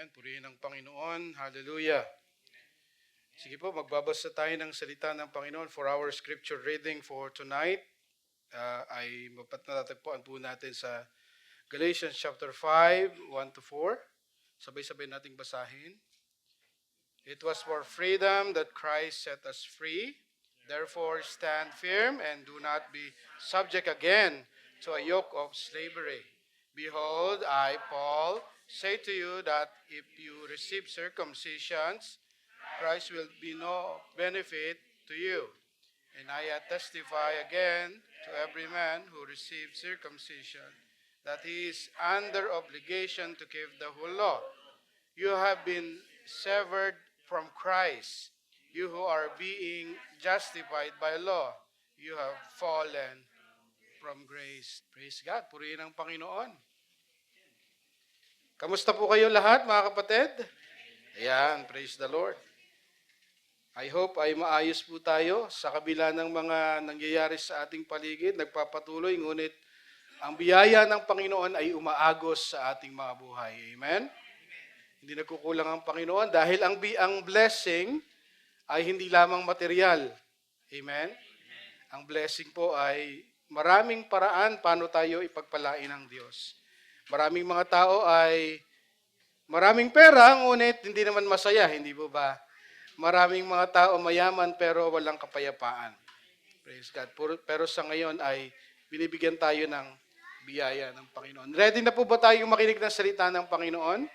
Amen. Purihin ang Panginoon. Hallelujah. Sige po, magbabasa tayo ng salita ng Panginoon for our scripture reading for tonight. Ay mapatatagpuan po natin sa Galatians chapter 5, 1 to 4. Sabay-sabay nating basahin. It was for freedom that Christ set us free. Therefore, stand firm and do not be subject again to a yoke of slavery. Behold, I, Paul, say to you that if you receive circumcisions, Christ will be no benefit to you. And I testify again to every man who receives circumcision that he is under obligation to keep the whole law. You have been severed from Christ. You who are being justified by law, you have fallen from grace. Praise God. Purihin ang Panginoon. Kamusta po kayo lahat, mga kapatid? Ayan, praise the Lord. I hope ay maayos po tayo sa kabila ng mga nangyayari sa ating paligid, nagpapatuloy, ngunit ang biyaya ng Panginoon ay umaagos sa ating mga buhay. Amen? Hindi nagkukulang ang Panginoon dahil ang blessing ay hindi lamang material. Amen? Ang blessing po ay maraming paraan paano tayo ipagpalain ng Diyos. Maraming mga tao ay maraming pera, ngunit hindi naman masaya, hindi po ba? Maraming mga tao mayaman pero walang kapayapaan. Praise God. Pero sa ngayon ay binibigyan tayo ng biyaya ng Panginoon. Ready na po ba tayong makinig ng salita ng Panginoon?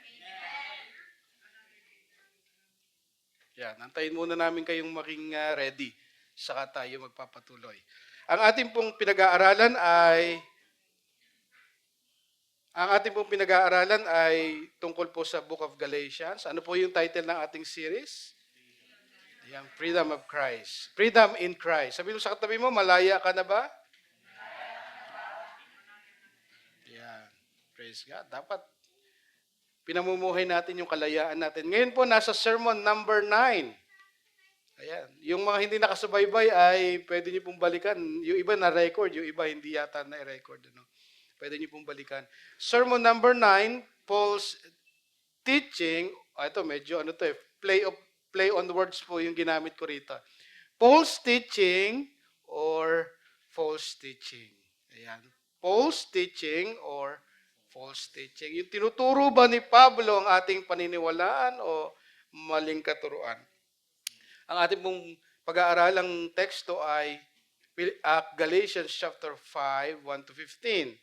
Yan, antayin muna namin kayong maging ready. Saka tayo magpapatuloy. Ang ating pong pinag-aaralan ay tungkol po sa Book of Galatians. Ano po yung title ng ating series? Ayan, Freedom of Christ. Freedom in Christ. Sabi mo sa katabi mo, malaya ka na ba? Ayan, praise God. Dapat pinamumuhay natin yung kalayaan natin. Ngayon po, nasa sermon number 9. Ayan, yung mga hindi nakasubaybay ay pwede niyo pong balikan. Yung iba na-record, yung iba hindi yata na-record. Ano? Pwede niyo pong balikan. Sermon number 9, Paul's teaching, ito medyo play on words po yung ginamit ko rito. Paul's teaching or false teaching. Ayan. Paul's teaching or false teaching. Yung tinuturo ba ni Pablo ang ating paniniwalaan o maling katuruan? Ang ating pong pag-aaralang teksto ay Galatians chapter 5, 1 to 15.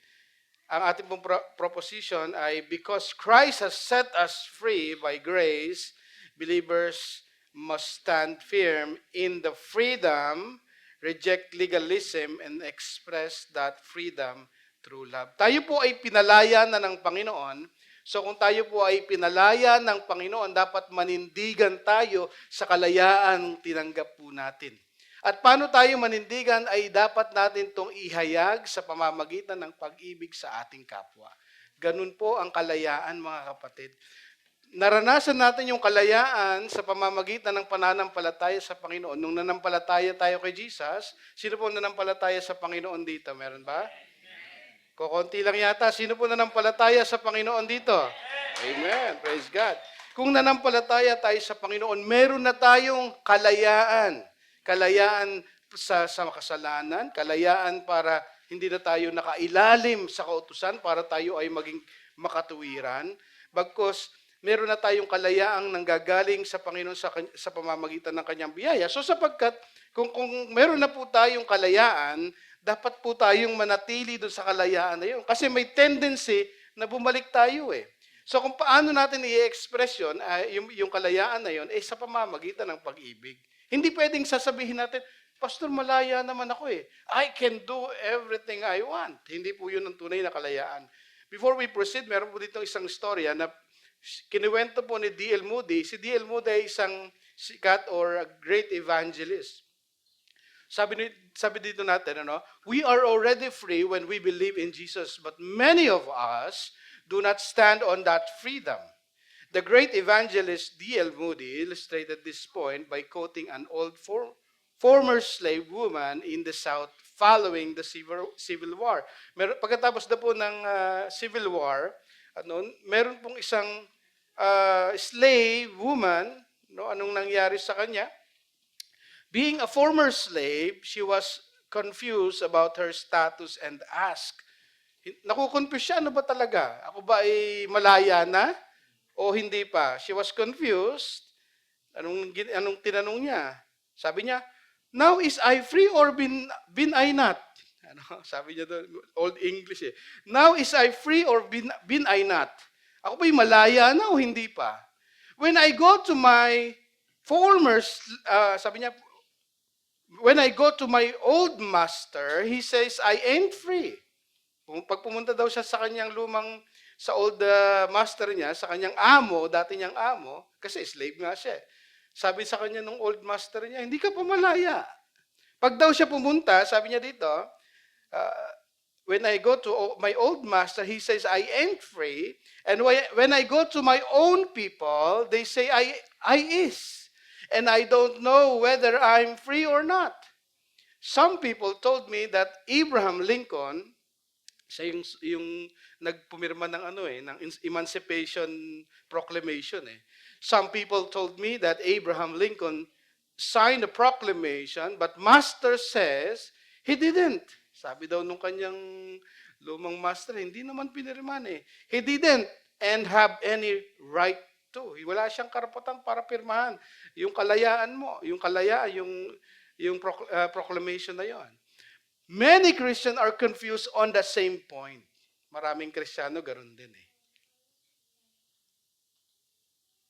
Ang ating pong proposition ay because Christ has set us free by grace, believers must stand firm in the freedom, reject legalism, and express that freedom through love. Tayo po ay pinalaya na ng Panginoon. So kung tayo po ay pinalaya ng Panginoon, dapat manindigan tayo sa kalayaan tinanggap po natin. At paano tayo manindigan ay dapat natin itong ihayag sa pamamagitan ng pag-ibig sa ating kapwa. Ganun po ang kalayaan, mga kapatid. Naranasan natin yung kalayaan sa pamamagitan ng pananampalataya sa Panginoon. Nung nanampalataya tayo kay Jesus, sino po nanampalataya sa Panginoon dito? Meron ba? Kukunti lang yata. Sino po nanampalataya sa Panginoon dito? Amen. Praise God. Kung nanampalataya tayo sa Panginoon, meron na tayong kalayaan. Kalayaan sa makasalanan, kalayaan para hindi na tayo nakailalim sa kautusan, para tayo ay maging makatuwiran. Bagkus, meron na tayong kalayaang nanggagaling sa Panginoon sa pamamagitan ng kanyang biyaya. So sapagkat kung meron na po tayong kalayaan, dapat po tayong manatili doon sa kalayaan na yun. Kasi may tendency na bumalik tayo eh. So kung paano natin i-express yun, yung kalayaan na yun, sa pamamagitan ng pag-ibig. Hindi pwedeng sasabihin natin, Pastor, malaya naman ako eh. I can do everything I want. Hindi po yun ang tunay na kalayaan. Before we proceed, meron po dito isang storya na kinuwento po ni D.L. Moody. Si D.L. Moody ay isang sikat or a great evangelist. Sabi dito natin, we are already free when we believe in Jesus, but many of us do not stand on that freedom. The great evangelist D.L. Moody illustrated this point by quoting an old former slave woman in the South following the Civil War. Pagkatapos na po ng Civil War, meron pong isang slave woman, no, anong nangyari sa kanya? Being a former slave, she was confused about her status and asked, nakukonfuse siya, ano ba talaga? Ako ba ay malaya na o hindi pa? She was confused. Anong tinanong niya? Sabi niya, now is I free or bin I not? Ano, sabi niya doon, Old English eh. Now is I free or bin I not? Ako ba'y malaya na o hindi pa? When I go to my sabi niya, when I go to my old master, he says, I ain't free. Pag pumunta daw siya sa kanyang sa old master niya, sa kanyang amo, dati niyang amo, kasi slave nga siya. Sabi sa kanya nung old master niya, hindi ka pa malaya. Pag daw siya pumunta, sabi niya dito, when I go to my old master, he says, I ain't free. And when I go to my own people, they say, I is. And I don't know whether I'm free or not. Some people told me that Abraham Lincoln, siya yung nagpumirma ng ng Emancipation Proclamation eh. Some people told me that Abraham Lincoln signed a proclamation, but master says he didn't. Sabi daw nung kanyang lumang master, hindi naman pinirman eh. He didn't and have any right to. Wala siyang karapatan para pirmahan. Yung kalayaan mo, yung proclamation na yon. Many Christians are confused on the same point. Maraming Kristiyano ganoon din eh.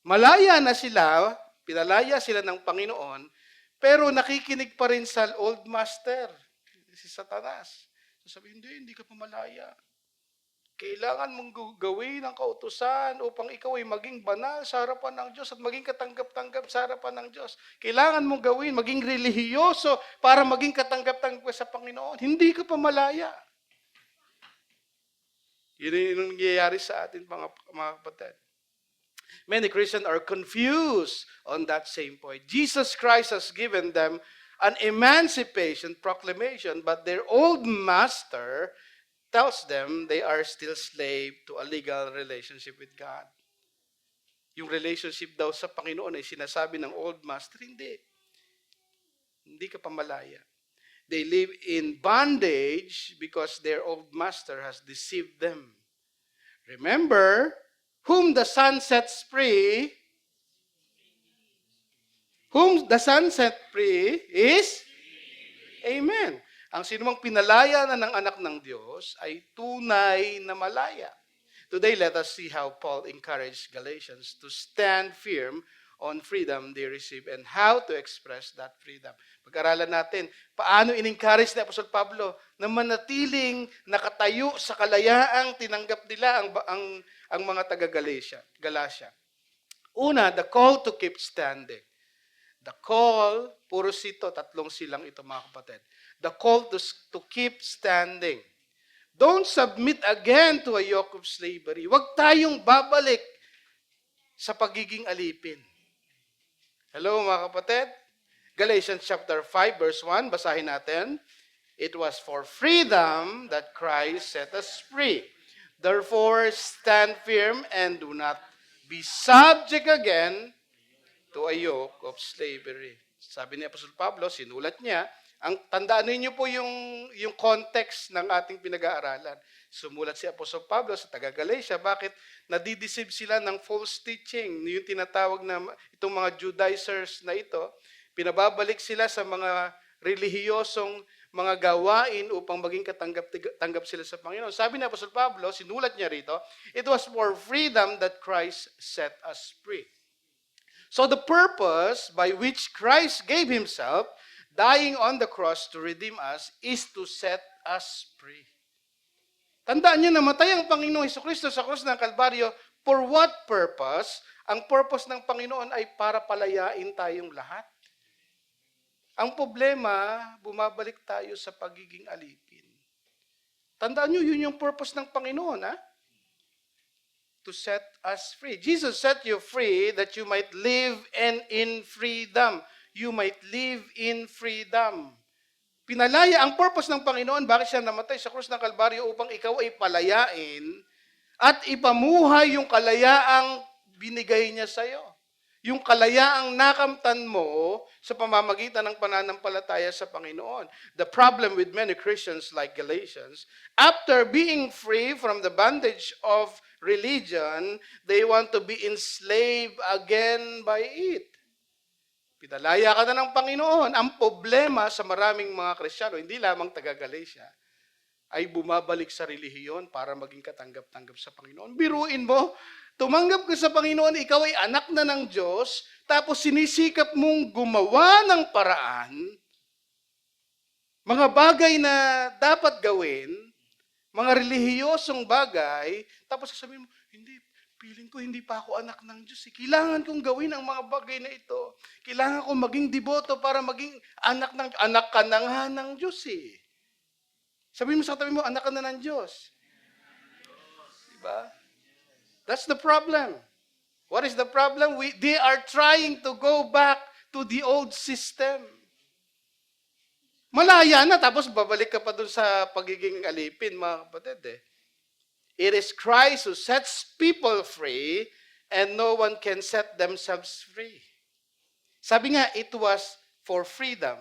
Malaya na sila, pinalaya sila ng Panginoon, pero nakikinig pa rin sa old master, si Satanas. Sabi, hindi ka pa malaya. Kailangan mong gawin ang kautusan upang ikaw ay maging banal sa harapan ng Diyos at maging katanggap-tanggap sa harapan ng Diyos. Kailangan mong gawin, maging relihiyoso para maging katanggap-tanggap sa Panginoon. Hindi ka pa malaya. Yun yung nangyayari sa atin, mga kapatid. Many Christians are confused on that same point. Jesus Christ has given them an emancipation proclamation, but their old master tells them they are still slave to a legal relationship with God. Yung relationship daw sa Panginoon ay sinasabi ng old master, hindi. Hindi ka pa malaya. They live in bondage because their old master has deceived them. Remember, whom the Son sets free is, amen. Ang sinumang pinalaya na ng anak ng Diyos ay tunay na malaya. Today, let us see how Paul encouraged Galatians to stand firm on freedom they receive and how to express that freedom. Pag-aralan natin, paano in-encourage ni Apostol Pablo na manatiling nakatayo sa kalayaang tinanggap nila ang mga taga-Galatia. Una, the call to keep standing. The call, puro sito, tatlong silang ito mga kapatid. The call to keep standing. Don't submit again to a yoke of slavery. Huwag tayong babalik sa pagiging alipin. Hello mga kapatid? Galatians chapter 5 verse 1, basahin natin. It was for freedom that Christ set us free. Therefore, stand firm and do not be subject again to a yoke of slavery. Sabi ni Apostol Pablo, sinulat niya, tandaan niyo po yung context ng ating pinag-aaralan. Sumulat si Apostol Pablo sa taga-Galatia, bakit nadideceive sila ng false teaching, yung tinatawag na itong mga Judaizers na ito, pinababalik sila sa mga relihiyosong mga gawain upang maging katanggap sila sa Panginoon. Sabi ni Apostol Pablo, sinulat niya rito, it was for freedom that Christ set us free. So the purpose by which Christ gave Himself, dying on the cross to redeem us, is to set us free. Tandaan niyo, namatay ang Panginoong Hesukristo sa krus ng Kalbaryo. For what purpose? Ang purpose ng Panginoon ay para palayain tayong lahat. Ang problema, bumabalik tayo sa pagiging alipin. Tandaan niyo, yun yung purpose ng Panginoon, ha? To set us free. Jesus set you free that you might live in freedom. You might live in freedom. Pinalaya, ang purpose ng Panginoon, bakit siya namatay sa krus ng Kalbaryo upang ikaw ay palayain at ipamuhay yung kalayaang binigay niya sa'yo. Yung kalayaang nakamtan mo sa pamamagitan ng pananampalataya sa Panginoon. The problem with many Christians like Galatians, after being free from the bondage of religion, they want to be enslaved again by it. Pinalaya ka na ng Panginoon. Ang problema sa maraming mga Kristiyano, hindi lamang taga-Galatia, ay bumabalik sa relihiyon para maging katanggap-tanggap sa Panginoon. Biruin mo, tumanggap ka sa Panginoon, ikaw ay anak na ng Diyos, tapos sinisikap mong gumawa ng paraan, mga bagay na dapat gawin, mga relihiyosong bagay, tapos sasabihin mo, hindi, feeling ko hindi pa ako anak ng Diyos. Kailangan kong gawin ang mga bagay na ito. Kailangan kong maging deboto para maging anak ka na nga ng Diyos eh. Sabihin mo sa katabi mo, anak ka na ng Diyos. Diba? That's the problem. What is the problem? They are trying to go back to the old system. Malaya na, tapos babalik ka pa dun sa pagiging alipin, mga kapatid eh. It is Christ who sets people free and no one can set themselves free. Sabi nga, it was for freedom.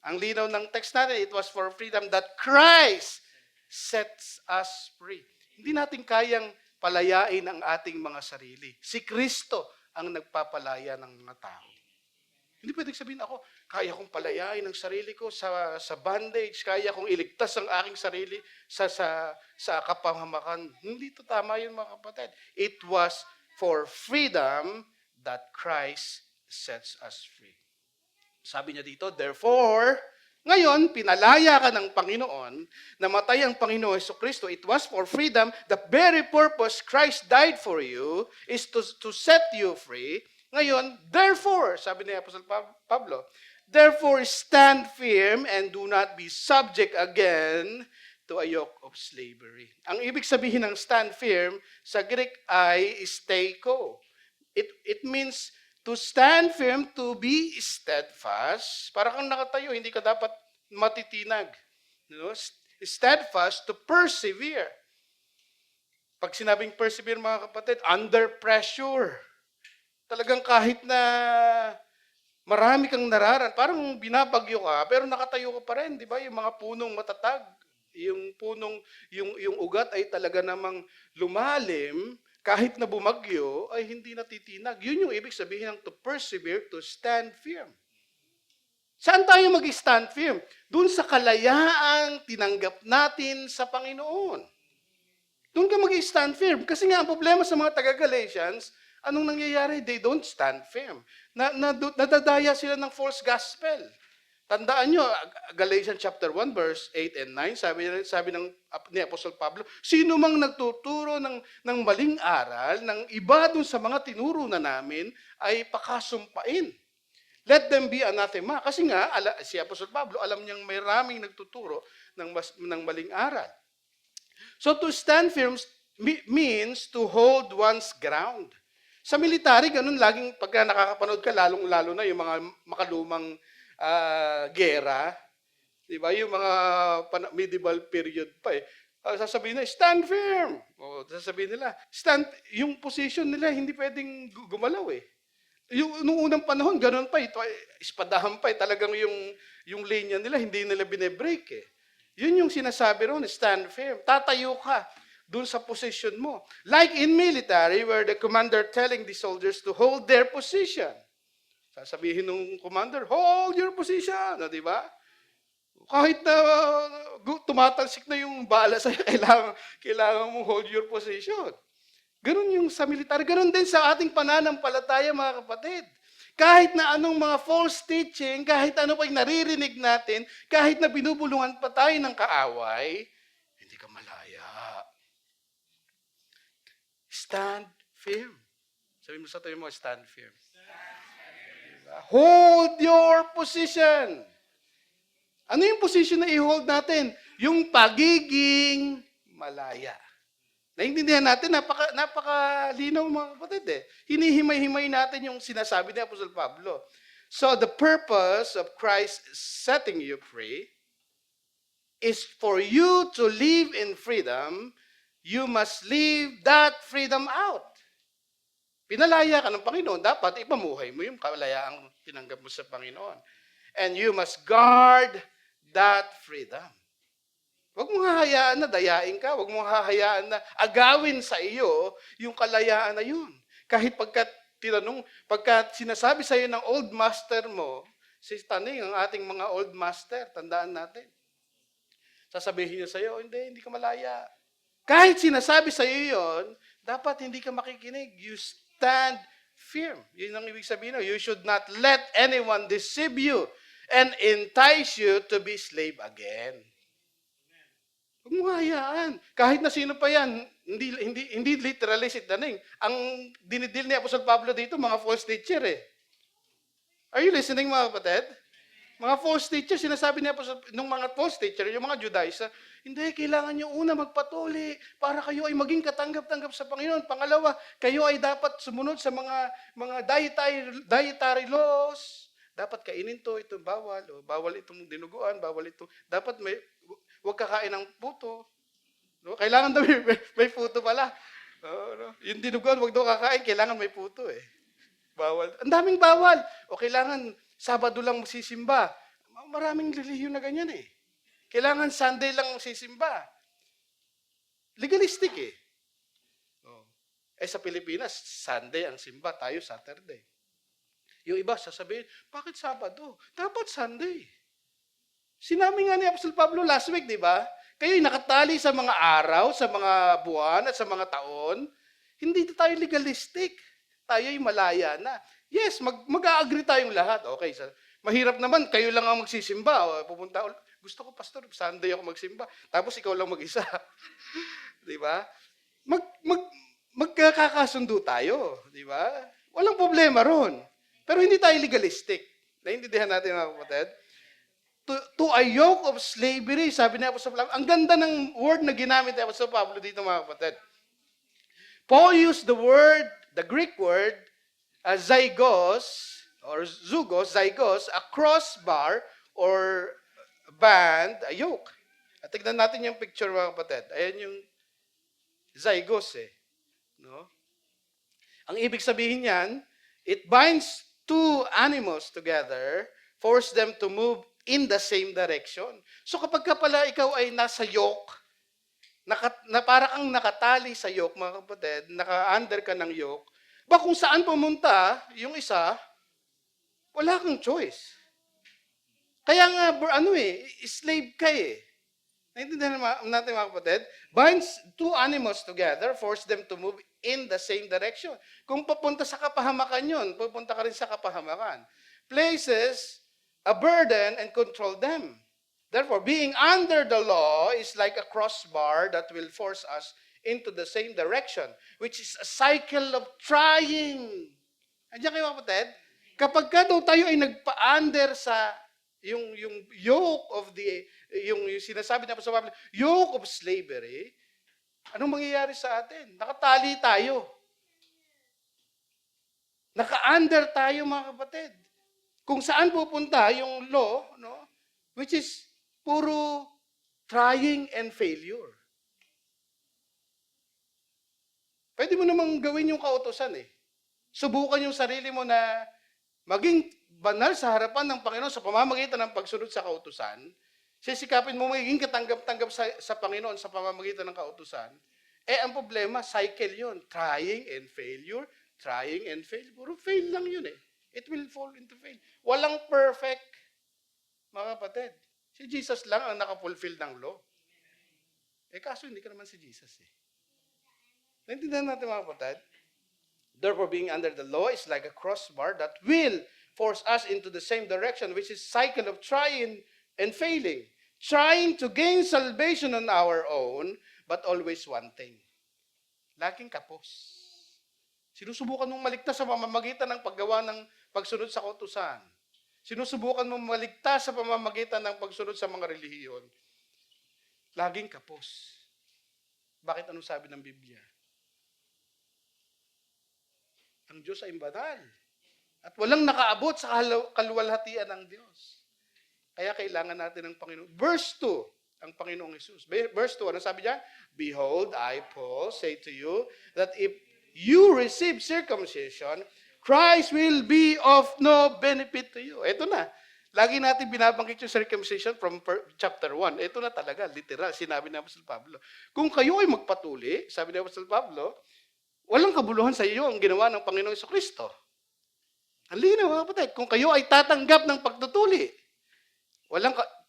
Ang linaw ng text natin, it was for freedom that Christ sets us free. Hindi natin kayang palayain ang ating mga sarili. Si Kristo ang nagpapalaya ng mga tao. Hindi pwedeng sabihin ako, kaya kong palayain ang sarili ko sa bondage, kaya kong iligtas ang aking sarili sa kapahamakan. Hindi to tama yun, mga kapatid. It was for freedom that Christ sets us free. Sabi niya dito, therefore, ngayon, pinalaya ka ng Panginoon, namatay ang Panginoon Jesucristo, it was for freedom, the very purpose Christ died for you is to set you free. Ngayon, therefore, sabi ni Apostol Pablo, therefore stand firm and do not be subject again to a yoke of slavery. Ang ibig sabihin ng stand firm sa Greek ay steiko. It means to stand firm, to be steadfast. Para kang nakatayo, hindi ka dapat matitinag. Steadfast, to persevere. Pag sinabing persevere, mga kapatid, under pressure. Talagang kahit na marami kang nararan, parang binabagyo ka, pero nakatayo ka pa rin, di ba? Yung mga punong matatag, yung ugat ay talaga namang lumalim, kahit na bumagyo, ay hindi natitinag. Yun yung ibig sabihin ng to persevere, to stand firm. Saan tayo mag-stand firm? Doon sa kalayaang tinanggap natin sa Panginoon. Doon ka mag-stand firm. Kasi nga, ang problema sa mga taga-Galatians, anong nangyayari? They don't stand firm. Nadadaya sila ng false gospel. Tandaan nyo, Galatians chapter 1, verse 8 and 9, sabi ni Apostol Pablo, sino mang nagtuturo ng maling aral, ng iba dun sa mga tinuro na namin, ay pakasumpain. Let them be anathema. Kasi nga, si Apostol Pablo, alam niyang may raming nagtuturo ng maling aral. So to stand firm means to hold one's ground. Sa military, ganun laging pagka nakakapanood ka, lalong-lalo na yung mga makalumang gera, di ba? Yung mga medieval period pa eh. Sasabihin na, stand firm. O sasabihin nila, yung position nila hindi pwedeng gumalaw eh. Nung unang panahon, ganun pa eh. Ispadahan pa eh. Talagang yung linya nila, hindi nila binebreak eh. Yun yung sinasabi ron, stand firm. Tatayo ka doon sa position mo. Like in military, where the commander telling the soldiers to hold their position. Sasabihin ng commander, hold your position. No, di ba? Kahit na tumatalsik na yung bala sa'yo, kailangan mong hold your position. Ganun yung sa military. Ganun din sa ating pananampalataya, mga kapatid. Kahit na anong mga false teaching, kahit ano pa yung naririnig natin, kahit na binubulungan pa tayo ng kaaway, hindi ka malaya. Stand firm. Sabi mo sa tayo mo, stand firm. Hold your position. Ano yung position na i-hold natin? Yung pagiging malaya. Naintindihan natin, napakalinaw mga kapatid eh. Hinihimay-himay natin yung sinasabi ni Apostol Pablo. So the purpose of Christ setting you free is for you to live in freedom. You must live that freedom out. Pinalaya ka ng Panginoon, dapat ipamuhay mo yung kalayaang tinanggap mo sa Panginoon. And you must guard that freedom. Huwag mong hahayaan na dayain ka, huwag mong hahayaan na agawin sa iyo yung kalayaan na yun. Kahit pagka sinasabi sa iyo ng old master mo, si Taning, ang ating mga old master, tandaan natin. Sasabihin niya sa iyo, hindi ka malaya. Kahit sinasabi sa iyo yun, dapat hindi ka makikinig. You stand firm. Yun ang ibig sabihin. You should not let anyone deceive you and entice you to be slave again. Huwag mo hayaan. Kahit na sino pa yan, hindi literally si Taning. Ang dinidil ni Apostol Pablo dito, mga false teacher eh. Are you listening, mga kapatid? Mga false teacher, sinasabi niya po nung mga false teacher, yung mga Judaisa, hindi, kailangan nyo una magpatuli para kayo ay maging katanggap-tanggap sa Panginoon. Pangalawa, kayo ay dapat sumunod sa mga dietary laws. Dapat kainin to, ito bawal. O, bawal itong dinuguan, bawal ito. Dapat huwag kakain ng puto. No? Kailangan daw may puto pala. No? Yung dinuguan, huwag daw kakain, kailangan may puto eh. Bawal. Ang daming bawal. O kailangan Sabado lang magsisimba. Maraming relihiyon na ganyan eh. Kailangan Sunday lang magsisimba. Legalistic eh. Oh. Sa Pilipinas, Sunday ang simba, tayo Saturday. Yung iba sasabihin, bakit Sabado? Dapat Sunday. Sinabi nga ni Apostol Pablo last week, di ba? Kayo'y nakatali sa mga araw, sa mga buwan, at sa mga taon. Hindi tayo legalistic. Tayo'y malaya na. Yes, mag-a-agree tayong lahat. Okay, mahirap naman, kayo lang ang magsisimba. O, gusto ko, Pastor, Sunday ako magsimba. Tapos ikaw lang mag-isa. Di ba? Magkakasundo tayo. Di ba? Walang problema ron. Pero hindi tayo legalistic. Naintindihan natin, mga kapatid? To a yoke of slavery, sabi ni Apostol Pablo. Ang ganda ng word na ginamit ni Apostol Pablo dito, mga kapatid. Paul used the Greek word, zygos, or zygos, a crossbar, or band, a yoke. At tignan natin yung picture, mga kapatid. Ayan yung zygos eh. No? Ang ibig sabihin niyan, it binds two animals together, force them to move in the same direction. So kapag ka pala ikaw ay nasa yoke, na para kang nakatali sa yoke, mga kapatid, naka-under ka ng yoke, kung saan pumunta, yung isa, wala kang choice. Kaya nga, slave ka eh. Naintindihan natin, mga kapatid? Binds two animals together, force them to move in the same direction. Kung papunta sa kapahamakan yun, pupunta ka rin sa kapahamakan. Places a burden and control them. Therefore, being under the law is like a crossbar that will force us into the same direction, which is a cycle of trying. Andiyan kayo, kapatid? Kapag ka daw tayo ay nagpa-under sa yung yoke of yung sinasabi na sa Bible, yoke of slavery, anong mangyayari sa atin? Nakatali tayo. Naka-under tayo, mga kapatid. Kung saan pupunta yung law, no? Which is puro trying and failure. Pwede mo namang gawin yung kautusan eh. Subukan yung sarili mo na maging banal sa harapan ng Panginoon sa pamamagitan ng pagsunod sa kautusan. Sisikapin mo magiging katanggap-tanggap sa Panginoon sa pamamagitan ng kautusan. Ang problema, cycle yun. Trying and failure, trying and fail. Puro fail lang yun eh. It will fall into fail. Walang perfect, mga kapatid. Si Jesus lang ang nakapulfill ng law. Kaso hindi ka naman si Jesus eh. Naintindihan natin, mga kapatid? Therefore, being under the law is like a crossbar that will force us into the same direction, which is cycle of trying and failing. Trying to gain salvation on our own, but always wanting. Laging kapos. Sinusubukan mong maligtas sa pamamagitan ng paggawa ng pagsunod sa kautusan. Sinusubukan mong maligtas sa pamamagitan ng pagsunod sa mga relihiyon. Laging kapos. Bakit anong sabi ng Biblia? Ang Diyos ay banal. At walang nakaabot sa kaluwalhatian ng Diyos. Kaya kailangan natin ng Panginoon. Verse 2, ang Panginoong Jesus. Verse 2, ano sabi niya? Behold, I, Paul, say to you that if you receive circumcision, Christ will be of no benefit to you. Ito na. Lagi natin binabanggit yung circumcision from chapter 1. Ito na talaga, literal, sinabi ni Apostol Pablo. Kung kayo ay magpatuli, sabi ni Apostol Pablo, walang kabuluhan sa iyo ang ginawa ng Panginoong Jesucristo. Ang linaw, mga kapatid. Kung kayo ay tatanggap ng pagtutuli,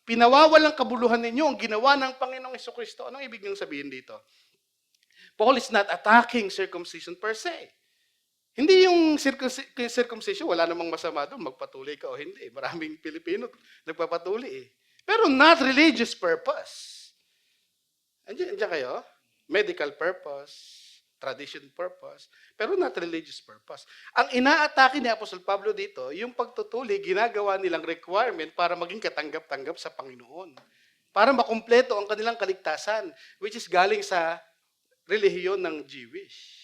pinawawalang kabuluhan ninyo ang ginawa ng Panginoong Jesucristo. Anong ibig niyong sabihin dito? Paul is not attacking circumcision per se. Hindi yung circumcision, wala namang masama doon, magpatuloy ka o hindi. Maraming Pilipino nagpapatuloy eh. Pero not religious purpose. Andiyan kayo? Medical purpose, tradition purpose, pero not religious purpose. Ang inaatake ni Apostol Pablo dito, yung pagtutuli, ginagawa nilang requirement para maging katanggap-tanggap sa Panginoon. Para makumpleto ang kanilang kaligtasan, which is galing sa relihiyon ng Jewish.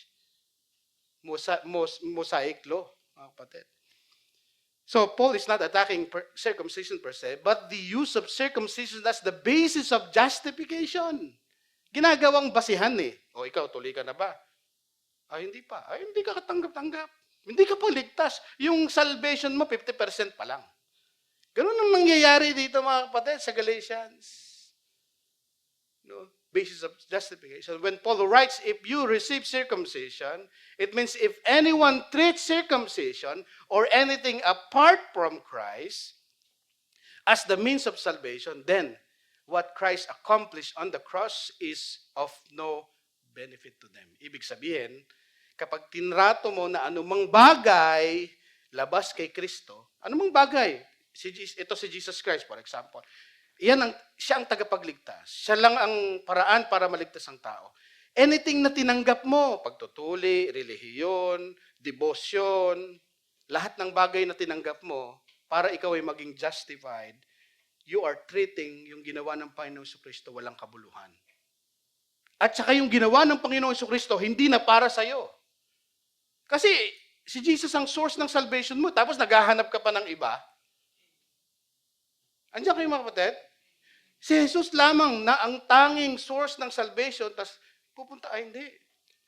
Mosaic law, mga kapatid. So, Paul is not attacking circumcision per se, but the use of circumcision as the basis of justification. Ginagawang basihan eh. O ikaw, tuli ka na ba? Hindi pa. Hindi ka katanggap-tanggap. Hindi ka pa ligtas. Yung salvation mo, 50% pa lang. Ganun ang nangyayari dito, mga kapatid, sa Galatians. No? Basis of justification. When Paul writes, if you receive circumcision, it means if anyone treats circumcision or anything apart from Christ as the means of salvation, then what Christ accomplished on the cross is of no benefit to them. Ibig sabihin, kapag tinrato mo na anumang bagay labas kay Kristo, anumang bagay, ito si Jesus Christ, for example, siya ang tagapagligtas. Siya lang ang paraan para maligtas ang tao. Anything na tinanggap mo, pagtutuli, relihiyon, devotion, lahat ng bagay na tinanggap mo, para ikaw ay maging justified, you are treating yung ginawa ng Panginoong Jesucristo walang kabuluhan. At saka yung ginawa ng Panginoong Jesucristo, hindi na para sa'yo. Kasi si Jesus ang source ng salvation mo, tapos naghahanap ka pa ng iba. Andiyan kayo, mga kapatid? Si Jesus lamang na ang tanging source ng salvation, tapos hindi.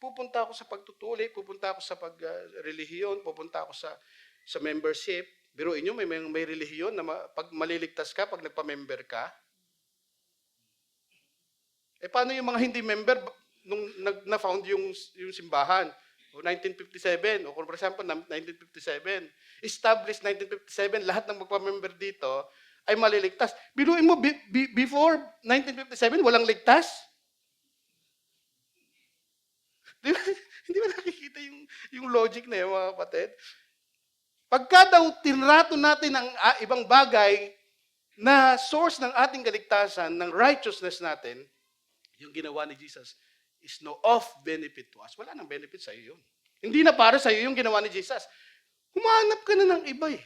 Pupunta ako sa pagtutuli, pupunta ako sa pagrelihiyon, pupunta ako sa membership. Biruin nyo, may relihiyon na pag maliligtas ka, pag nagpa-member ka. Paano yung mga hindi member nung na-found yung simbahan? O 1957, o for example, 1957. Established 1957, lahat ng magpa-member dito ay maliligtas. Biruin mo, before 1957, walang ligtas? Hindi ba nakikita yung logic na yun, mga kapatid? Pagka daw tinrato natin ang ibang bagay na source ng ating kaligtasan, ng righteousness natin, yung ginawa ni Jesus is no of benefit to us. Wala nang benefit sa iyo yun. Hindi na para sa iyo yung ginawa ni Jesus. Humanap ka na ng iba eh.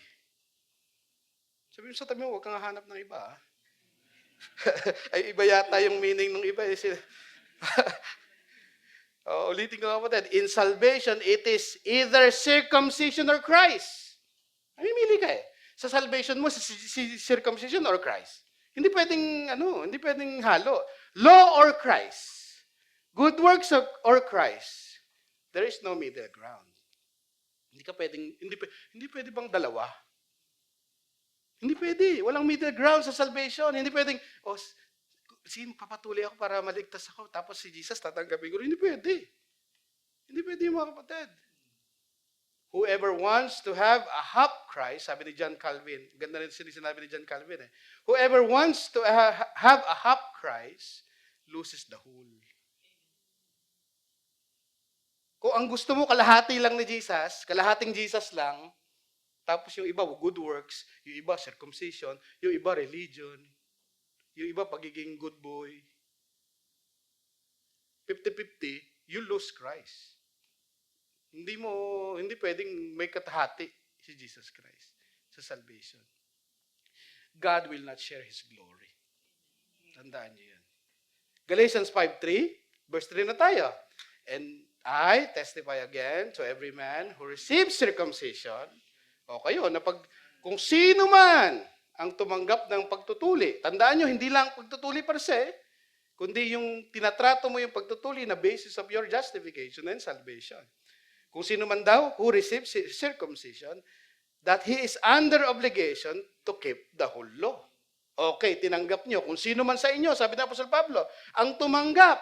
Sabi mo sa tabi mo, huwag kang hahanap ng iba. Ay, iba yata yung meaning ng iba. Ulitin ko nga po, in salvation, it is either circumcision or Christ. Mamimili ka eh. Sa salvation mo, si circumcision or Christ. Hindi pwedeng halo. Law or Christ. Good works or Christ. There is no middle ground. Hindi pwede bang dalawa? Hindi pwede. Walang middle ground sa salvation. Hindi pwedeng, papatuloy ako para maligtas ako, tapos si Jesus tatanggapin ko. Hindi pwede. Hindi pwede yung mga kapatid. Whoever wants to have a half Christ, sabi ni John Calvin, ganda rin sinabi ni John Calvin eh. Whoever wants to have a half Christ, loses the whole. Kung ang gusto mo kalahati lang ni Jesus, kalahating Jesus lang, tapos yung iba good works, yung iba circumcision, yung iba religion, yung iba pagiging good boy, 50-50, you lose Christ. Hindi pwedeng may katahati si Jesus Christ sa salvation. God will not share His glory. Tandaan niyo yan. Galatians 5:3, verse 3 na tayo. And I testify again to every man who receives circumcision. O kayo, kung sino man ang tumanggap ng pagtutuli, tandaan nyo, hindi lang pagtutuli per se, kundi yung tinatrato mo yung pagtutuli na basis of your justification and salvation. Kung sino man daw who receives circumcision, that he is under obligation to keep the whole law. Okay, tinanggap nyo. Kung sino man sa inyo, sabi ng Apostol Pablo, ang tumanggap.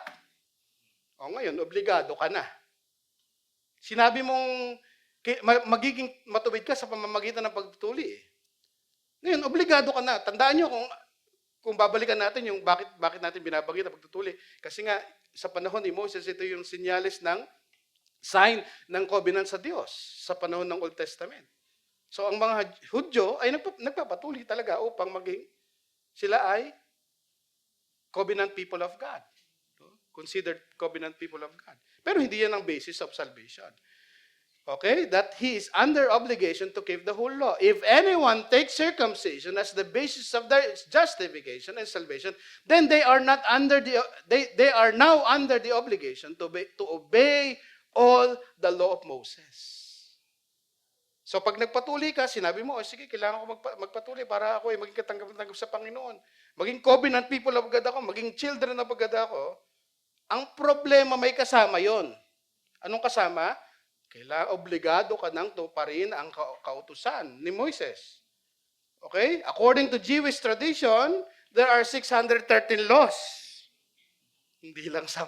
O ngayon, obligado ka na. Sinabi mong magiging matuwid ka sa pamamagitan ng pagtutuli. Ngayon, obligado ka na. Tandaan nyo kung babalikan natin yung bakit natin binabagit ang pagtutuli. Kasi nga, sa panahon ni Moses, ito yung sinyalis ng sign ng covenant sa Diyos sa panahon ng Old Testament. So, ang mga Hudyo ay nagpapatuli talaga upang maging sila ay covenant people of God. Considered covenant people of God. Pero hindi yan ang basis of salvation. Okay? That he is under obligation to keep the whole law. If anyone takes circumcision as the basis of their justification and salvation, then they are not under they are now under the obligation to obey all the law of Moses. So pag nagpatuli ka, sinabi mo, sige, kailangan ko magpatuli para ako ay maging katanggap-tanggap sa Panginoon. Maging covenant people of God ako, maging children of God ako. Ang problema may kasama yon. Anong kasama? Kailangan obligado ka nang tuparin ang kautusan ni Moises. Okay? According to Jewish tradition, there are 613 laws. Hindi lang 10. 10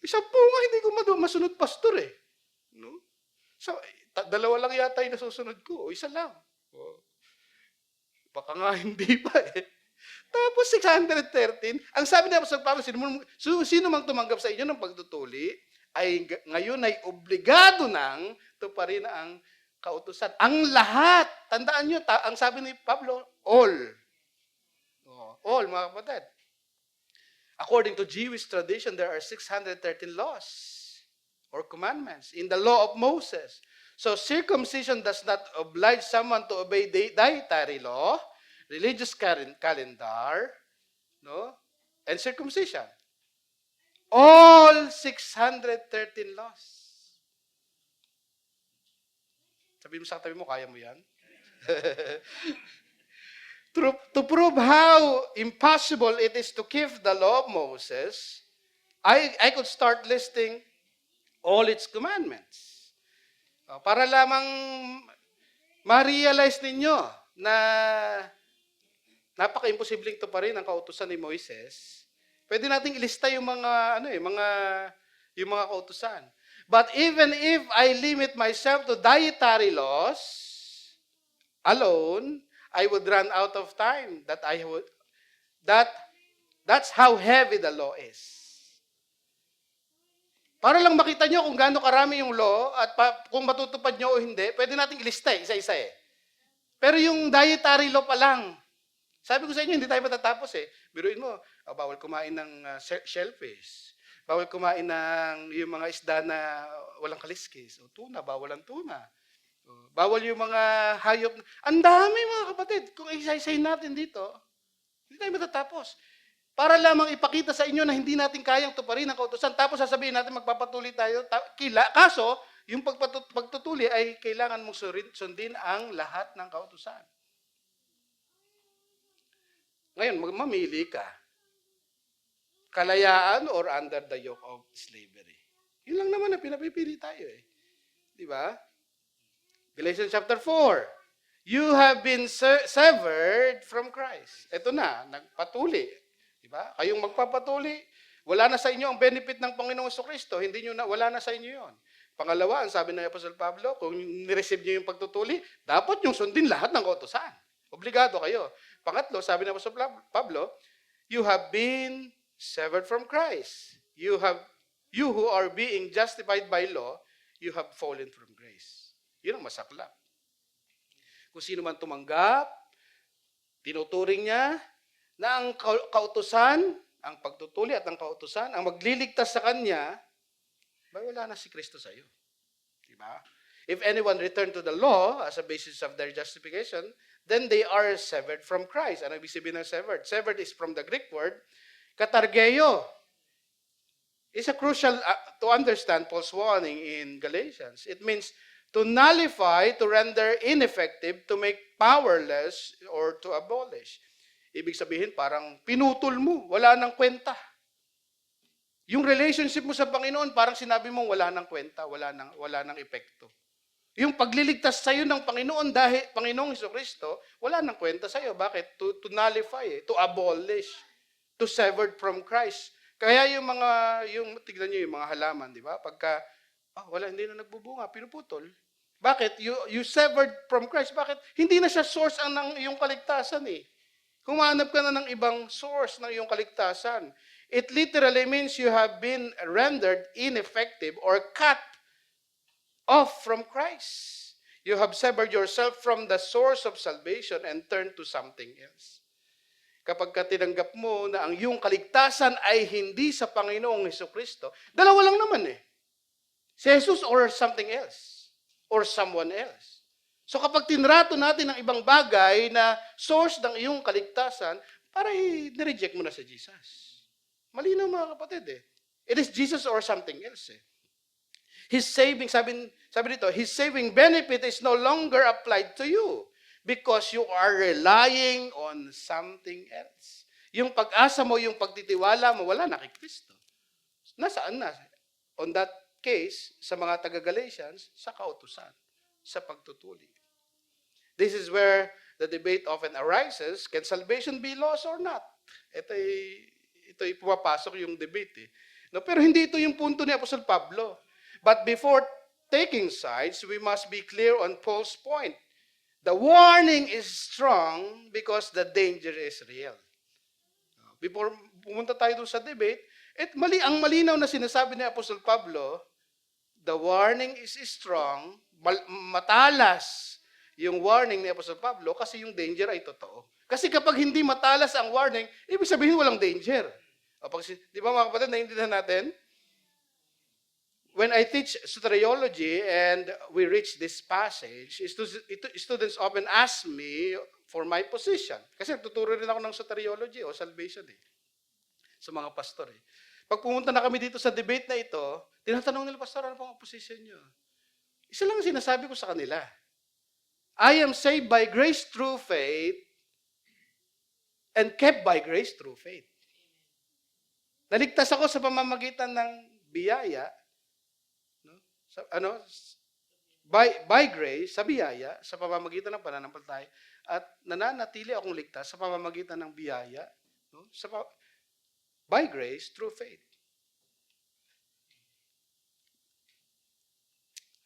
nga, hindi ko masunod pastor eh. No? So, 2 lang yata yung nasusunod ko. O 1 lang. Baka nga hindi pa eh. Tapos 613, ang sabi niya sa Pablo, sino mang tumanggap sa inyo ng pagtutuli, ay ngayon ay obligado nang tuparin ang kautusan. Ang lahat, tandaan nyo, ang sabi ni Pablo, all. All, mga kapatid. According to Jewish tradition, there are 613 laws or commandments in the law of Moses. So circumcision does not oblige someone to obey dietary law, religious calendar, no, and circumcision. All 613 laws. Sabi mo sa katabi mo, kaya mo yan? To prove how impossible it is to keep the law of Moses, I could start listing all its commandments. Para lamang ma-realize ninyo na napaka-imposibleng tuparin ang kautusan ni Moises. Pwede nating ilista yung mga yung mga kautusan. But even if I limit myself to dietary laws alone, I would run out of time. That's how heavy the law is. Para lang makita nyo kung gaano karami yung law at kung matutupad nyo o hindi, pwede nating ilista isa-isa eh. Pero yung dietary law pa lang, sabi ko sa inyo, hindi tayo matatapos eh. Biruin mo, bawal kumain ng shellfish. Bawal kumain ng yung mga isda na walang kaliskis. O tuna, bawal ang tuna. Bawal yung mga hayop. Ang dami mga kapatid. Kung isa-isahin natin dito, hindi tayo matatapos. Para lamang ipakita sa inyo na hindi natin kayang tuparin ang kautusan. Tapos sasabihin natin magpapatuli tayo. Kaso, yung pagtutuli ay kailangan mong sundin ang lahat ng kautusan. Ngayon, mamili ka. Kalayaan or under the yoke of slavery. Yun lang naman na pinapipili tayo eh. Di ba? Galatians chapter 4. You have been severed from Christ. Ito na, nagpatuli. Di ba? Kayong magpapatuli, wala na sa inyo ang benefit ng Panginoong Jesucristo. Wala na sa inyo yon. Pangalawa, ang sabi ng Apostol Pablo, kung nireceive nyo yung pagtutuli, dapat yung sundin lahat ng kautusan. Obligado kayo. Pangatlo, sabi ng Apostol Pablo, you have been severed from Christ. You who are being justified by law, you have fallen from grace. Yun ang masaklap. Kung sino man tumanggap, tinuturing niya na ang kautusan, ang pagtutuli at ang kautusan, ang magliligtas sa kanya, wala na si Kristo sa iyo. Diba? If anyone return to the law as a basis of their justification, then they are severed from Christ. Ano ibig sabihin ng severed? Severed is from the Greek word, katargeo. It's a crucial to understand Paul's warning in Galatians. It means to nullify, to render ineffective, to make powerless, or to abolish. Ibig sabihin, parang pinutol mo, wala nang kwenta. Yung relationship mo sa Panginoon, parang sinabi mo, wala nang kwenta, wala nang epekto. Yung pagliligtas sa'yo ng Panginoon dahil Panginoong Jesucristo, wala nang kwenta sa'yo. Bakit? To nullify, to abolish, to severed from Christ. Kaya tignan niyo yung mga halaman, di ba? Pagka, wala, hindi na nagbubunga, pinuputol. Bakit? You severed from Christ. Bakit? Hindi na siya source ng iyong kaligtasan eh. Humanap ka na ng ibang source ng iyong kaligtasan. It literally means you have been rendered ineffective or cut off from Christ. You have severed yourself from the source of salvation and turned to something else. Kapag tinanggap mo na ang iyong kaligtasan ay hindi sa Panginoong Hesukristo, dalawa lang naman eh. Si Jesus or something else. Or someone else. So kapag tinrato natin ang ibang bagay na source ng iyong kaligtasan, para i-reject mo na si Jesus. Malinaw mga kapatid eh. It is Jesus or something else eh. His saving, sabi dito, His saving benefit is no longer applied to you because you are relying on something else. Yung pag-asa mo, yung pagtitiwala mo, wala na kay Kristo. Nasaan na? On that case, sa mga taga-Galatians, sa kautusan, sa pagtutuli. This is where the debate often arises, can salvation be lost or not? Ito'y pumapasok yung debate eh. No, pero hindi ito yung punto ni Apostol Pablo. But before taking sides, we must be clear on Paul's point. The warning is strong because the danger is real. Before pumunta tayo dun sa debate, ang malinaw na sinasabi ni Apostol Pablo, the warning is strong, matalas yung warning ni Apostol Pablo kasi yung danger ay totoo. Kasi kapag hindi matalas ang warning, ibig sabihin walang danger. Di ba mga kapatid, naiintindihan natin? When I teach soteriology and we reach this passage, students often ask me for my position. Kasi tuturo rin ako ng soteriology o salvation eh, sa mga pastor eh. Pag pumunta na kami dito sa debate na ito, tinatanong nila, pastor, ano pang position nyo? Isa lang sinasabi ko sa kanila. I am saved by grace through faith and kept by grace through faith. Naligtas ako sa pamamagitan ng biyaya, no? By grace, sa biyaya, sa pamamagitan ng pananampalataya, at nananatili akong ligtas sa pamamagitan ng biyaya, no? By grace through faith.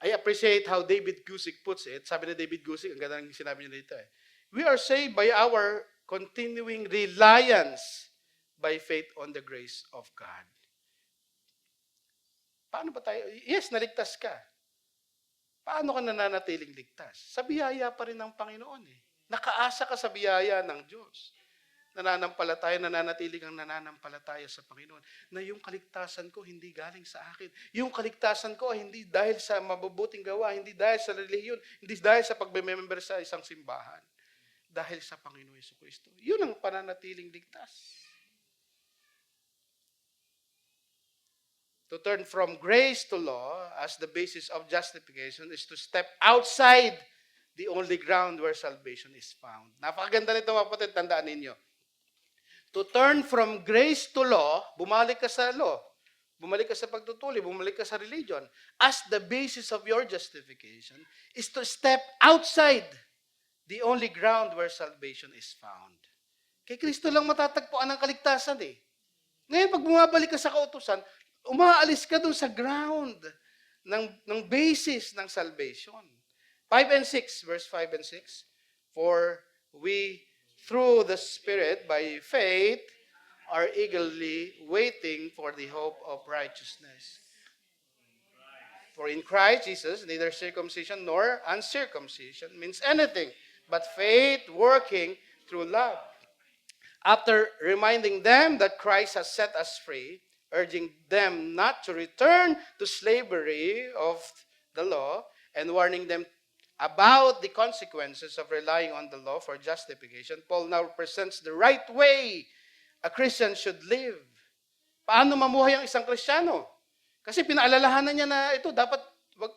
I appreciate how David Guzik puts it. Sabi ni David Guzik, ang ganda ng sinabi niya dito eh. We are saved by our continuing reliance by faith on the grace of God. Paano ba tayo? Yes, naligtas ka. Paano ka nananatiling ligtas? Sa biyaya pa rin ng Panginoon eh. Nakaasa ka sa biyaya ng Diyos. Nananatili kang nananampalataya sa Panginoon na yung kaligtasan ko hindi galing sa akin. Yung kaligtasan ko hindi dahil sa mabubuting gawa, hindi dahil sa relihiyon, hindi dahil sa pagbe-member sa isang simbahan. Dahil sa Panginoon Jesucristo. Yun ang pananatiling ligtas. To turn from grace to law as the basis of justification is to step outside the only ground where salvation is found. Napakaganda nito mga kapatid, tandaan ninyo. To turn from grace to law, bumalik ka sa law, bumalik ka sa pagtutuli, bumalik ka sa religion, as the basis of your justification, is to step outside the only ground where salvation is found. Kay Kristo lang matatagpuan ang kaligtasan eh. Ngayon, pag bumabalik ka sa kautusan, umaalis ka dun sa ground ng basis ng salvation. 5 and 6, verse 5 and 6, for we, through the Spirit, by faith, are eagerly waiting for the hope of righteousness. For in Christ Jesus, neither circumcision nor uncircumcision means anything, but faith working through love. After reminding them that Christ has set us free, urging them not to return to slavery of the law, and warning them about the consequences of relying on the law for justification, Paul now presents the right way a Christian should live. Paano mamuhay ang isang Kristiyano? Kasi pinaalalahanan niya na ito, dapat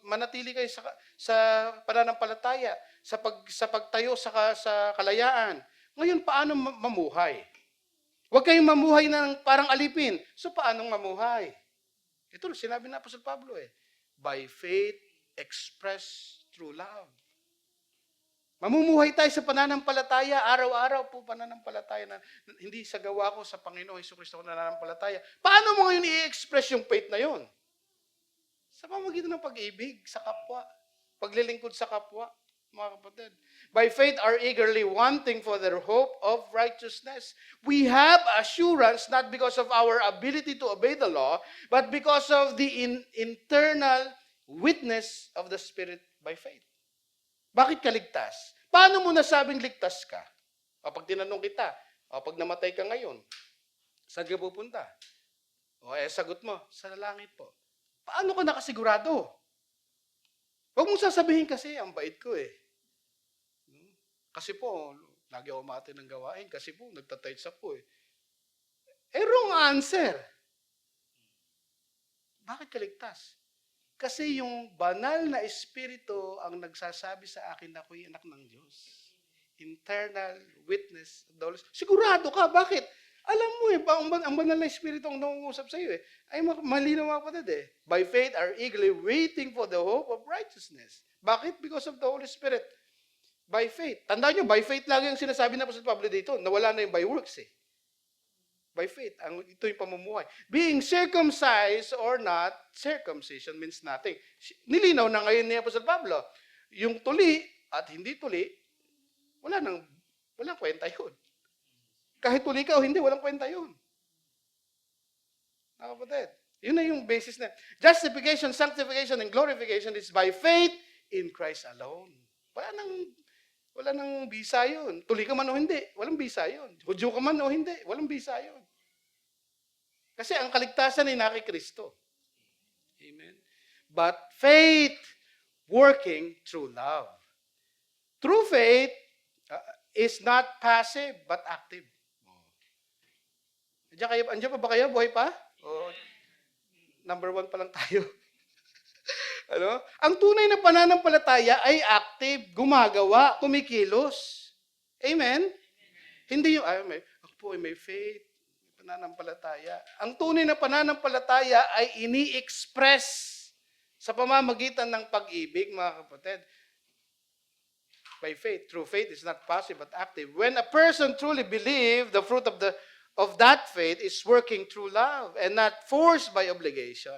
manatili kayo sa pananampalataya, sa pagtayo sa kalayaan. Ngayon, paano mamuhay? Huwag kayong mamuhay ng parang alipin. So, paanong mamuhay? Ito, sinabi na Apostol Pablo by faith, express through love. Mamumuhay tayo sa pananampalataya, araw-araw po pananampalataya na hindi sa gawa ko sa Panginoong Hesukristo ko nananampalataya. Paano mo ngayon i-express yung faith na yon? Sa pamamagitan ng pag-ibig sa kapwa, paglilingkod sa kapwa, mga kapatid. By faith are eagerly wanting for their hope of righteousness. We have assurance not because of our ability to obey the law, but because of the internal witness of the Spirit by faith. Bakit ka ligtas? Paano mo nasabing ligtas ka? O pag tinanong kita, o pag namatay ka ngayon, saan ka pupunta? O sagot mo, sa langit po. Paano ka nakasigurado? Huwag mong sasabihin kasi, ang bait ko Kasi po, lagi ako umati ng gawain. Kasi po, nagtatights ako wrong answer. Bakit ka ligtas? Kasi yung banal na espiritu ang nagsasabi sa akin na ako'y anak ng Diyos. Internal witness of the Holy Spirit. Sigurado ka, bakit? Alam mo ang banal na espiritu ang nangungusap sa iyo ay malinaw mga kapatid By faith are eagerly waiting for the hope of righteousness. Bakit? Because of the Holy Spirit. By faith. Tandaan nyo, by faith lagi ang sinasabi na Apostol Pablo dito. Nawala na yung by works By faith. Ito yung pamumuhay. Being circumcised or not, circumcision means nothing. Nilinaw na ngayon ni Apostol Pablo. Yung tuli at hindi tuli, walang kwenta yun. Kahit tuli ka o hindi, walang kwenta yun. Kapatid, yun na yung basis na. Justification, sanctification, and glorification is by faith in Christ alone. Wala nang bisa yun. Tuli ka man o hindi, walang bisa yun. Hudyo ka man o hindi, walang bisa yun. Kasi ang kaligtasan ay naki Kristo. Amen. But faith working through love. True faith is not passive but active. Andiyan pa ba kayo? Buhay pa? Number 1 pa lang tayo. Ang tunay na pananampalataya ay active, gumagawa, kumikilos. Amen? Hindi yung, ako po ay may faith, pananampalataya. Ang tunay na pananampalataya ay ini-express sa pamamagitan ng pag-ibig, mga kapatid. By faith. True faith is not passive but active. When a person truly believes, the fruit of that faith is working through love and not forced by obligation.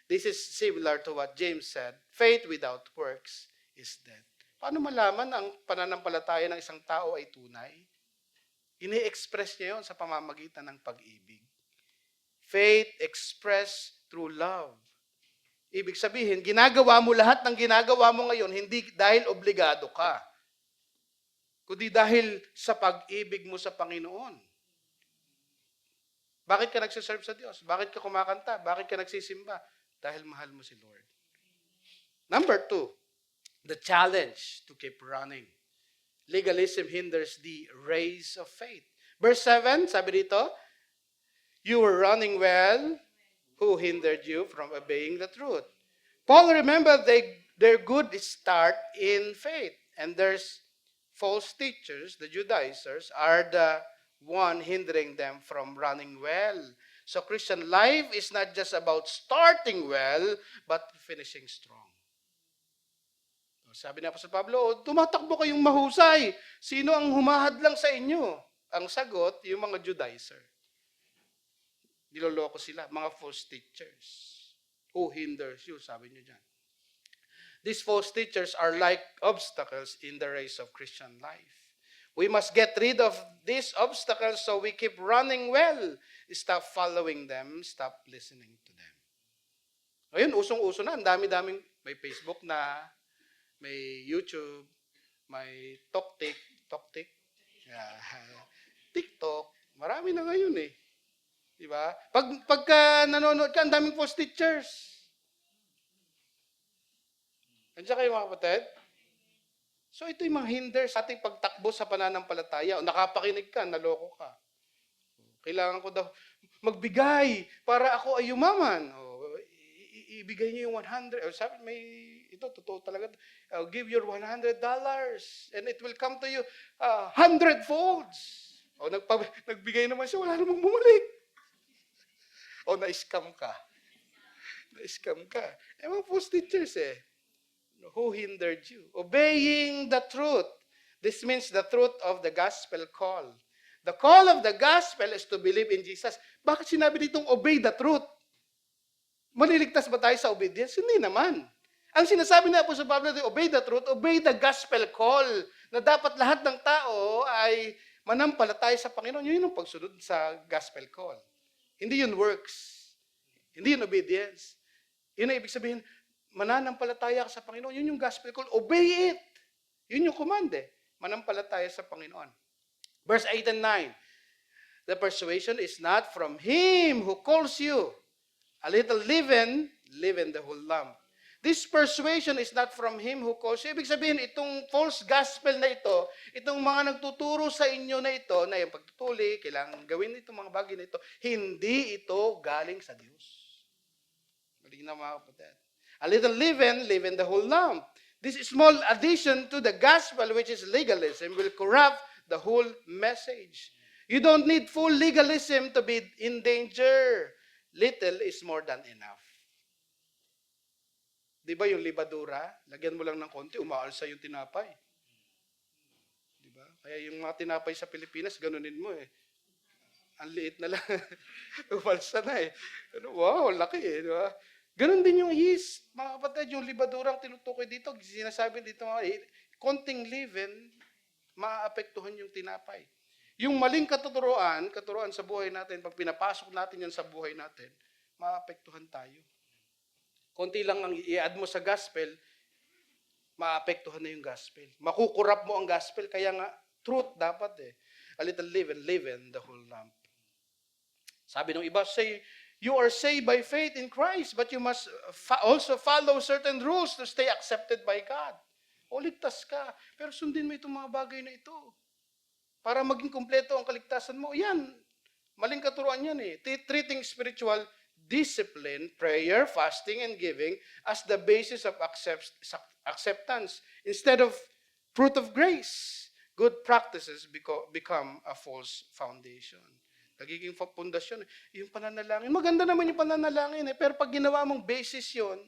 This is similar to what James said, faith without works is dead. Paano malaman ang pananampalataya ng isang tao ay tunay? Ini-express niya yon sa pamamagitan ng pag-ibig. Faith expressed through love. Ibig sabihin, ginagawa mo lahat ng ginagawa mo ngayon hindi dahil obligado ka, kundi dahil sa pag-ibig mo sa Panginoon. Bakit ka nagsiserve sa Diyos? Bakit ka kumakanta? Bakit ka nagsisimba? Dahil mahal mo si Lord. Number 2, the challenge to keep running. Legalism hinders the race of faith. Verse 7, sabi dito, you were running well, who hindered you from obeying the truth? Paul remembered their good start in faith. And there's false teachers, the Judaizers, are the one hindering them from running well. So Christian life is not just about starting well, but finishing strong. Sabi ni Apostol Pablo, tumatakbo kayong mahusay. Sino ang humahadlang sa inyo? Ang sagot, yung mga Judaizer. Niloloko sila, mga false teachers. Who hinders you? Sabi niyo dyan. These false teachers are like obstacles in the race of Christian life. We must get rid of these obstacles so we keep running well. Stop following them. Stop listening to them. Ngayon, usong-uso na. Ang dami-daming, may Facebook na, may YouTube, may TikTok. Marami na ngayon Diba? Pagka nanonood ka, ang daming false teachers. Andiyan kayo mga kapatid? So ito yung mga hinder sa ating pagtakbo sa pananampalataya. O nakapakinig ka, naloko ka. Kailangan ko daw magbigay para ako ay yumaman. O, ibigay niyo yung 100. O, sabi, ito, totoo talaga. Give your $100 and it will come to you 100 folds. O nagbigay naman siya, wala namang bumalik. O na-scam ka. Na-scam ka. Mga false teachers who hindered you? Obeying the truth. This means the truth of the gospel call. The call of the gospel is to believe in Jesus. Bakit sinabi ditong obey the truth? Maliligtas ba tayo sa obedience? Hindi naman. Ang sinasabi na po sa Pablo, obey the truth, obey the gospel call, na dapat lahat ng tao ay manampalataya sa Panginoon. Yun yung pagsunod sa gospel call. Hindi yun works. Hindi yun obedience. Yun ang ibig sabihin, mananampalataya ka sa Panginoon. Yun yung gospel call. Obey it. Yun yung command manampalataya sa Panginoon. Verse 8 and 9. The persuasion is not from Him who calls you. A little leaven the whole lump. This persuasion is not from Him who calls you. Ibig sabihin, itong false gospel na ito, itong mga nagtuturo sa inyo na ito, na yung pagtutuli, kailangan gawin itong mga bagay na ito, hindi ito galing sa Diyos. Malinaw mga kapatid. A little leaven the whole lump. This small addition to the gospel, which is legalism, will corrupt the whole message. You don't need full legalism to be in danger. Little is more than enough. Di ba yung libadura, lagyan mo lang ng konti, umaalsa yung tinapay. Di ba? Kaya yung mga tinapay sa Pilipinas, ganunin mo Ang liit na lang. Umalsa na Wow, laki di ba? Ganun din yung yeast. Mga kapatid, yung libadurang tinutukoy dito, sinasabi dito, konting leaven, maaapektuhan yung tinapay. Yung maling katuturuan sa buhay natin, pag pinapasok natin yan sa buhay natin, maaapektuhan tayo. Konti lang ang i-add mo sa gospel, maapektuhan na yung gospel. Makukurap mo ang gospel, kaya nga, truth dapat A little leaven the whole lump. Sabi ng iba, you are saved by faith in Christ, but you must also follow certain rules to stay accepted by God. O ligtas ka, pero sundin mo itong mga bagay na ito. Para maging kumpleto ang kaligtasan mo. Yan, maling katuruan yan Treating spiritual discipline, prayer, fasting, and giving as the basis of acceptance instead of fruit of grace. Good practices become a false foundation. Nagiging pundasyon. Yung pananalangin, maganda naman yung pananalangin pero pag ginawa mong basis yon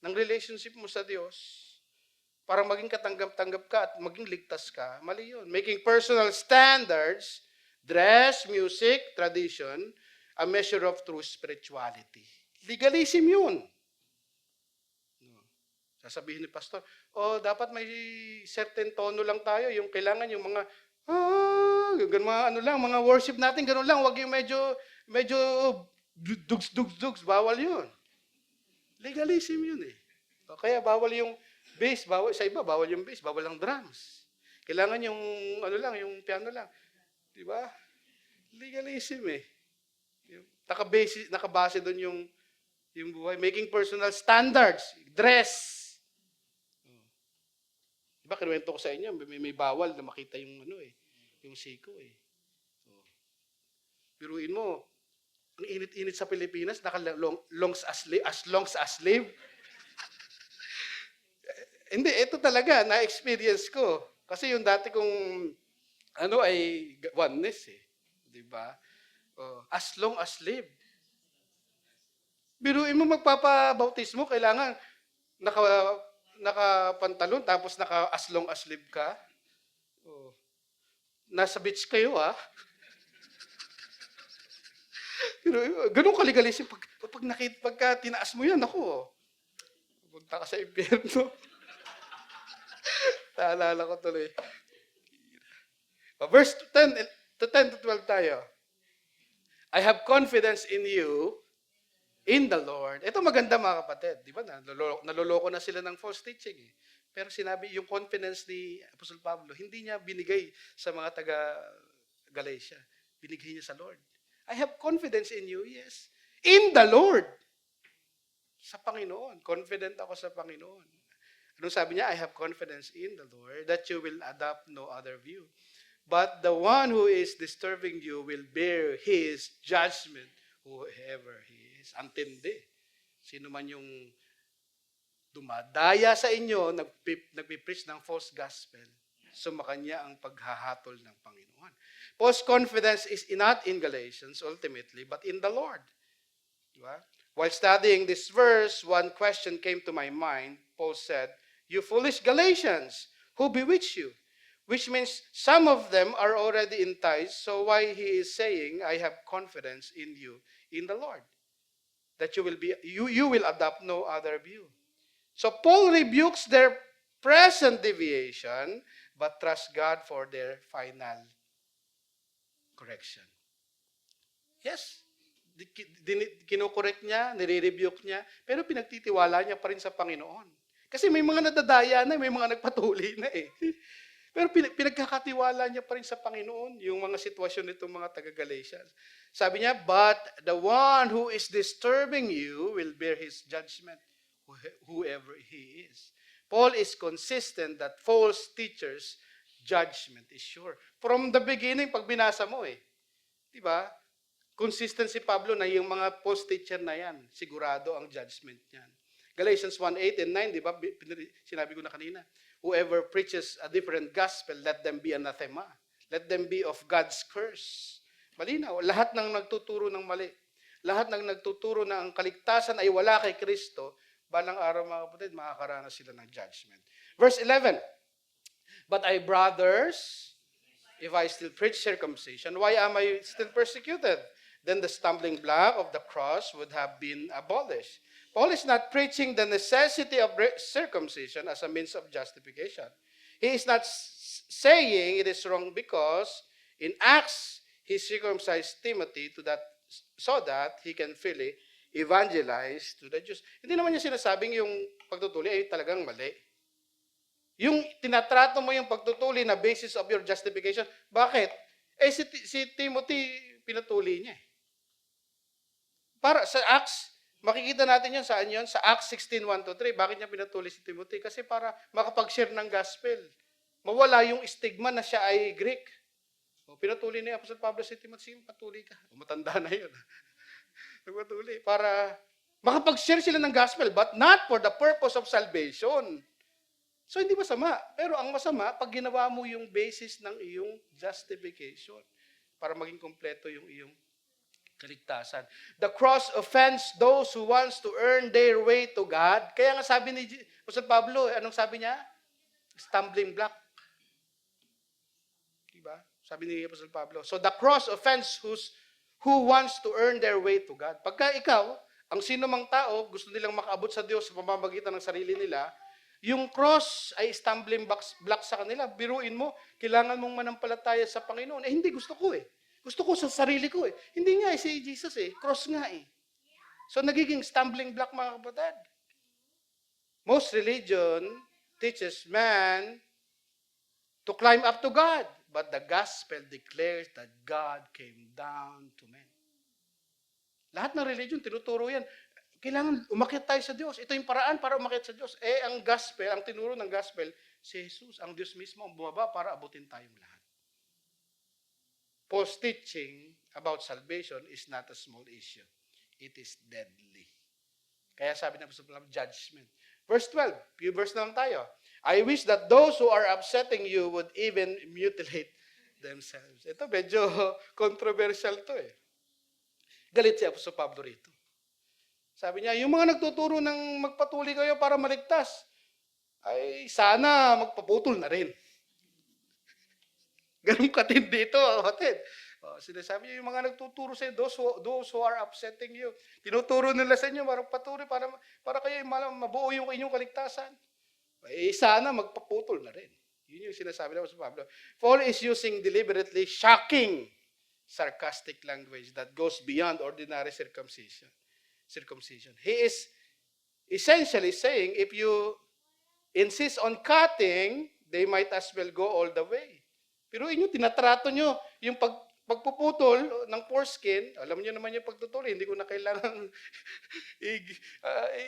ng relationship mo sa Diyos, para maging katanggap-tanggap ka at maging ligtas ka, mali yun. Making personal standards, dress, music, tradition, a measure of true spirituality. Legalism yun. Sasabihin ni pastor, dapat may certain tono lang tayo, yung kailangan yung mga mga worship natin, ganun lang, wag yung medyo dugs, bawal yun. Legalism yun Kaya bawal yung bass, sa iba, bawal yung bass, bawal ang drums. Kailangan yung, yung piano lang. Di ba? Legalism Nakabase doon yung buhay. Making personal standards, dress. Diba, kinuwento ko sa inyo, may bawal na makita yung yung siko Biruin mo, ang init-init sa Pilipinas, as long as slave. Hindi, ito talaga, na-experience ko. Kasi yung dati kong, ay oneness Di ba? As long as slave. Biruin mo, magpapabautismo, kailangan nakapantalon, tapos as long as live ka. Nasa beach kayo, ganun kaligalisip. Pagka tinaas mo yan, punta ka sa impyerno. Naalala ko tuloy. Verse 10 to 12 tayo. I have confidence in you, in the Lord. Ito maganda mga kapatid. Di ba? Naloloko na sila ng false teaching Pero sinabi, yung confidence ni Apostle Pablo, hindi niya binigay sa mga taga-Galatia. Binigay niya sa Lord. I have confidence in you, yes. In the Lord. Sa Panginoon. Confident ako sa Panginoon. Anong sabi niya? I have confidence in the Lord that you will adopt no other view. But the one who is disturbing you will bear his judgment, whoever he is. Antindi. Sino man yung dumadaya sa inyo, nagpipreach ng false gospel, sumakanya ang paghahatol ng Panginoon. Paul's confidence is not in Galatians ultimately, but in the Lord. Diba? While studying this verse, one question came to my mind. Paul said, "You foolish Galatians, who bewitched you?" Which means some of them are already enticed. So why he is saying, "I have confidence in you, in the Lord, that you will adopt no other view." So Paul rebukes their present deviation, but trusts God for their final correction. Yes, kinukorek niya, nire-rebuke niya, pero pinagtitiwala niya pa rin sa Panginoon. Kasi may mga nadadaya na, may mga nagpatuli na eh. Pero pinagkakatiwala niya pa rin sa Panginoon yung mga sitwasyon nitong mga taga-Galatians. Sabi niya, "But the one who is disturbing you will bear his judgment, whoever he is." Paul is consistent that false teachers' judgment is sure. From the beginning, pag binasa mo di ba? Consistent si Pablo na yung mga false teacher na yan, sigurado ang judgment niyan. Galatians 1:8 and 9, di ba? Sinabi ko na kanina. "Whoever preaches a different gospel, let them be anathema. Let them be of God's curse." Malinaw, lahat ng nagtuturo ng mali, lahat ng nagtuturo na ang kaligtasan ay wala kay Kristo, balang araw mga kapatid, makakaranas sila ng judgment. Verse 11, "But I, brothers, if I still preach circumcision, why am I still persecuted? Then the stumbling block of the cross would have been abolished." Paul is not preaching the necessity of circumcision as a means of justification. He is not saying it is wrong because in Acts, he circumcised Timothy so that he can freely evangelize to the Jews. Hindi naman niya sinasabing yung pagtutuli ay talagang mali. Yung tinatrato mo yung pagtutuli na basis of your justification, bakit? Si Timothy, pinatuli niya. Para sa Acts, makikita natin yun, saan yun? Sa Acts 16:1-3. Bakit niya pinatuli si Timothy? Kasi para makapag-share ng gospel. Mawala yung stigma na siya ay Greek. Pinatuli ni Apostol Pablo si Timothy, patuli ka. Matanda na yun. Nagpatuli. Para makapag-share sila ng gospel, but not for the purpose of salvation. So, hindi masama. Pero ang masama, pag ginawa mo yung basis ng iyong justification para maging kompleto yung iyong kaligtasan. The cross offends those who wants to earn their way to God. Kaya nga sabi ni Apostol Pablo, anong sabi niya? Stumbling block. Diba? Sabi ni Apostol Pablo. So the cross offends who wants to earn their way to God. Pagka ikaw, ang sino mang tao, gusto nilang makaabot sa Diyos sa pamamagitan ng sarili nila, yung cross ay stumbling block sa kanila. Biruin mo, kailangan mong manampalataya sa Panginoon. Hindi, gusto ko Gusto ko sa sarili ko Hindi nga si Jesus cross nga So nagiging stumbling block mga kapatid. Most religion teaches man to climb up to God, but the gospel declares that God came down to men. Lahat ng religion, tinuturo yan. Kailangan umakyat tayo sa Diyos. Ito yung paraan para umakyat sa Diyos. Ang gospel, ang tinuro ng gospel, si Jesus, ang Diyos mismo, ang bumaba para abutin tayong lahat. Paul's teaching about salvation is not a small issue. It is deadly. Kaya sabi ng Apostol Pablo, judgment. Verse 12, few verse na lang tayo. "I wish that those who are upsetting you would even mutilate themselves." Ito medyo controversial to Galit si Apostol Pablo rito. Sabi niya, yung mga nagtuturo ng magpatuli kayo para maligtas, ay sana magpaputol na rin. Ganun katindi ito, kapatid. Sinasabi niyo, yung mga nagtuturo sa inyo, those who are upsetting you, tinuturo nila sa inyo, parang patuloy, para kayo mabuo yung inyong kaligtasan. Sana magpaputol na rin. Yun yung sinasabi ng Apostol Pablo. Paul is using deliberately shocking, sarcastic language that goes beyond ordinary circumcision. He is essentially saying, if you insist on cutting, they might as well go all the way. Pero inyo, tinatrato nyo yung pagpuputol ng foreskin, alam niyo naman yung pagtutol, hindi ko na kailangan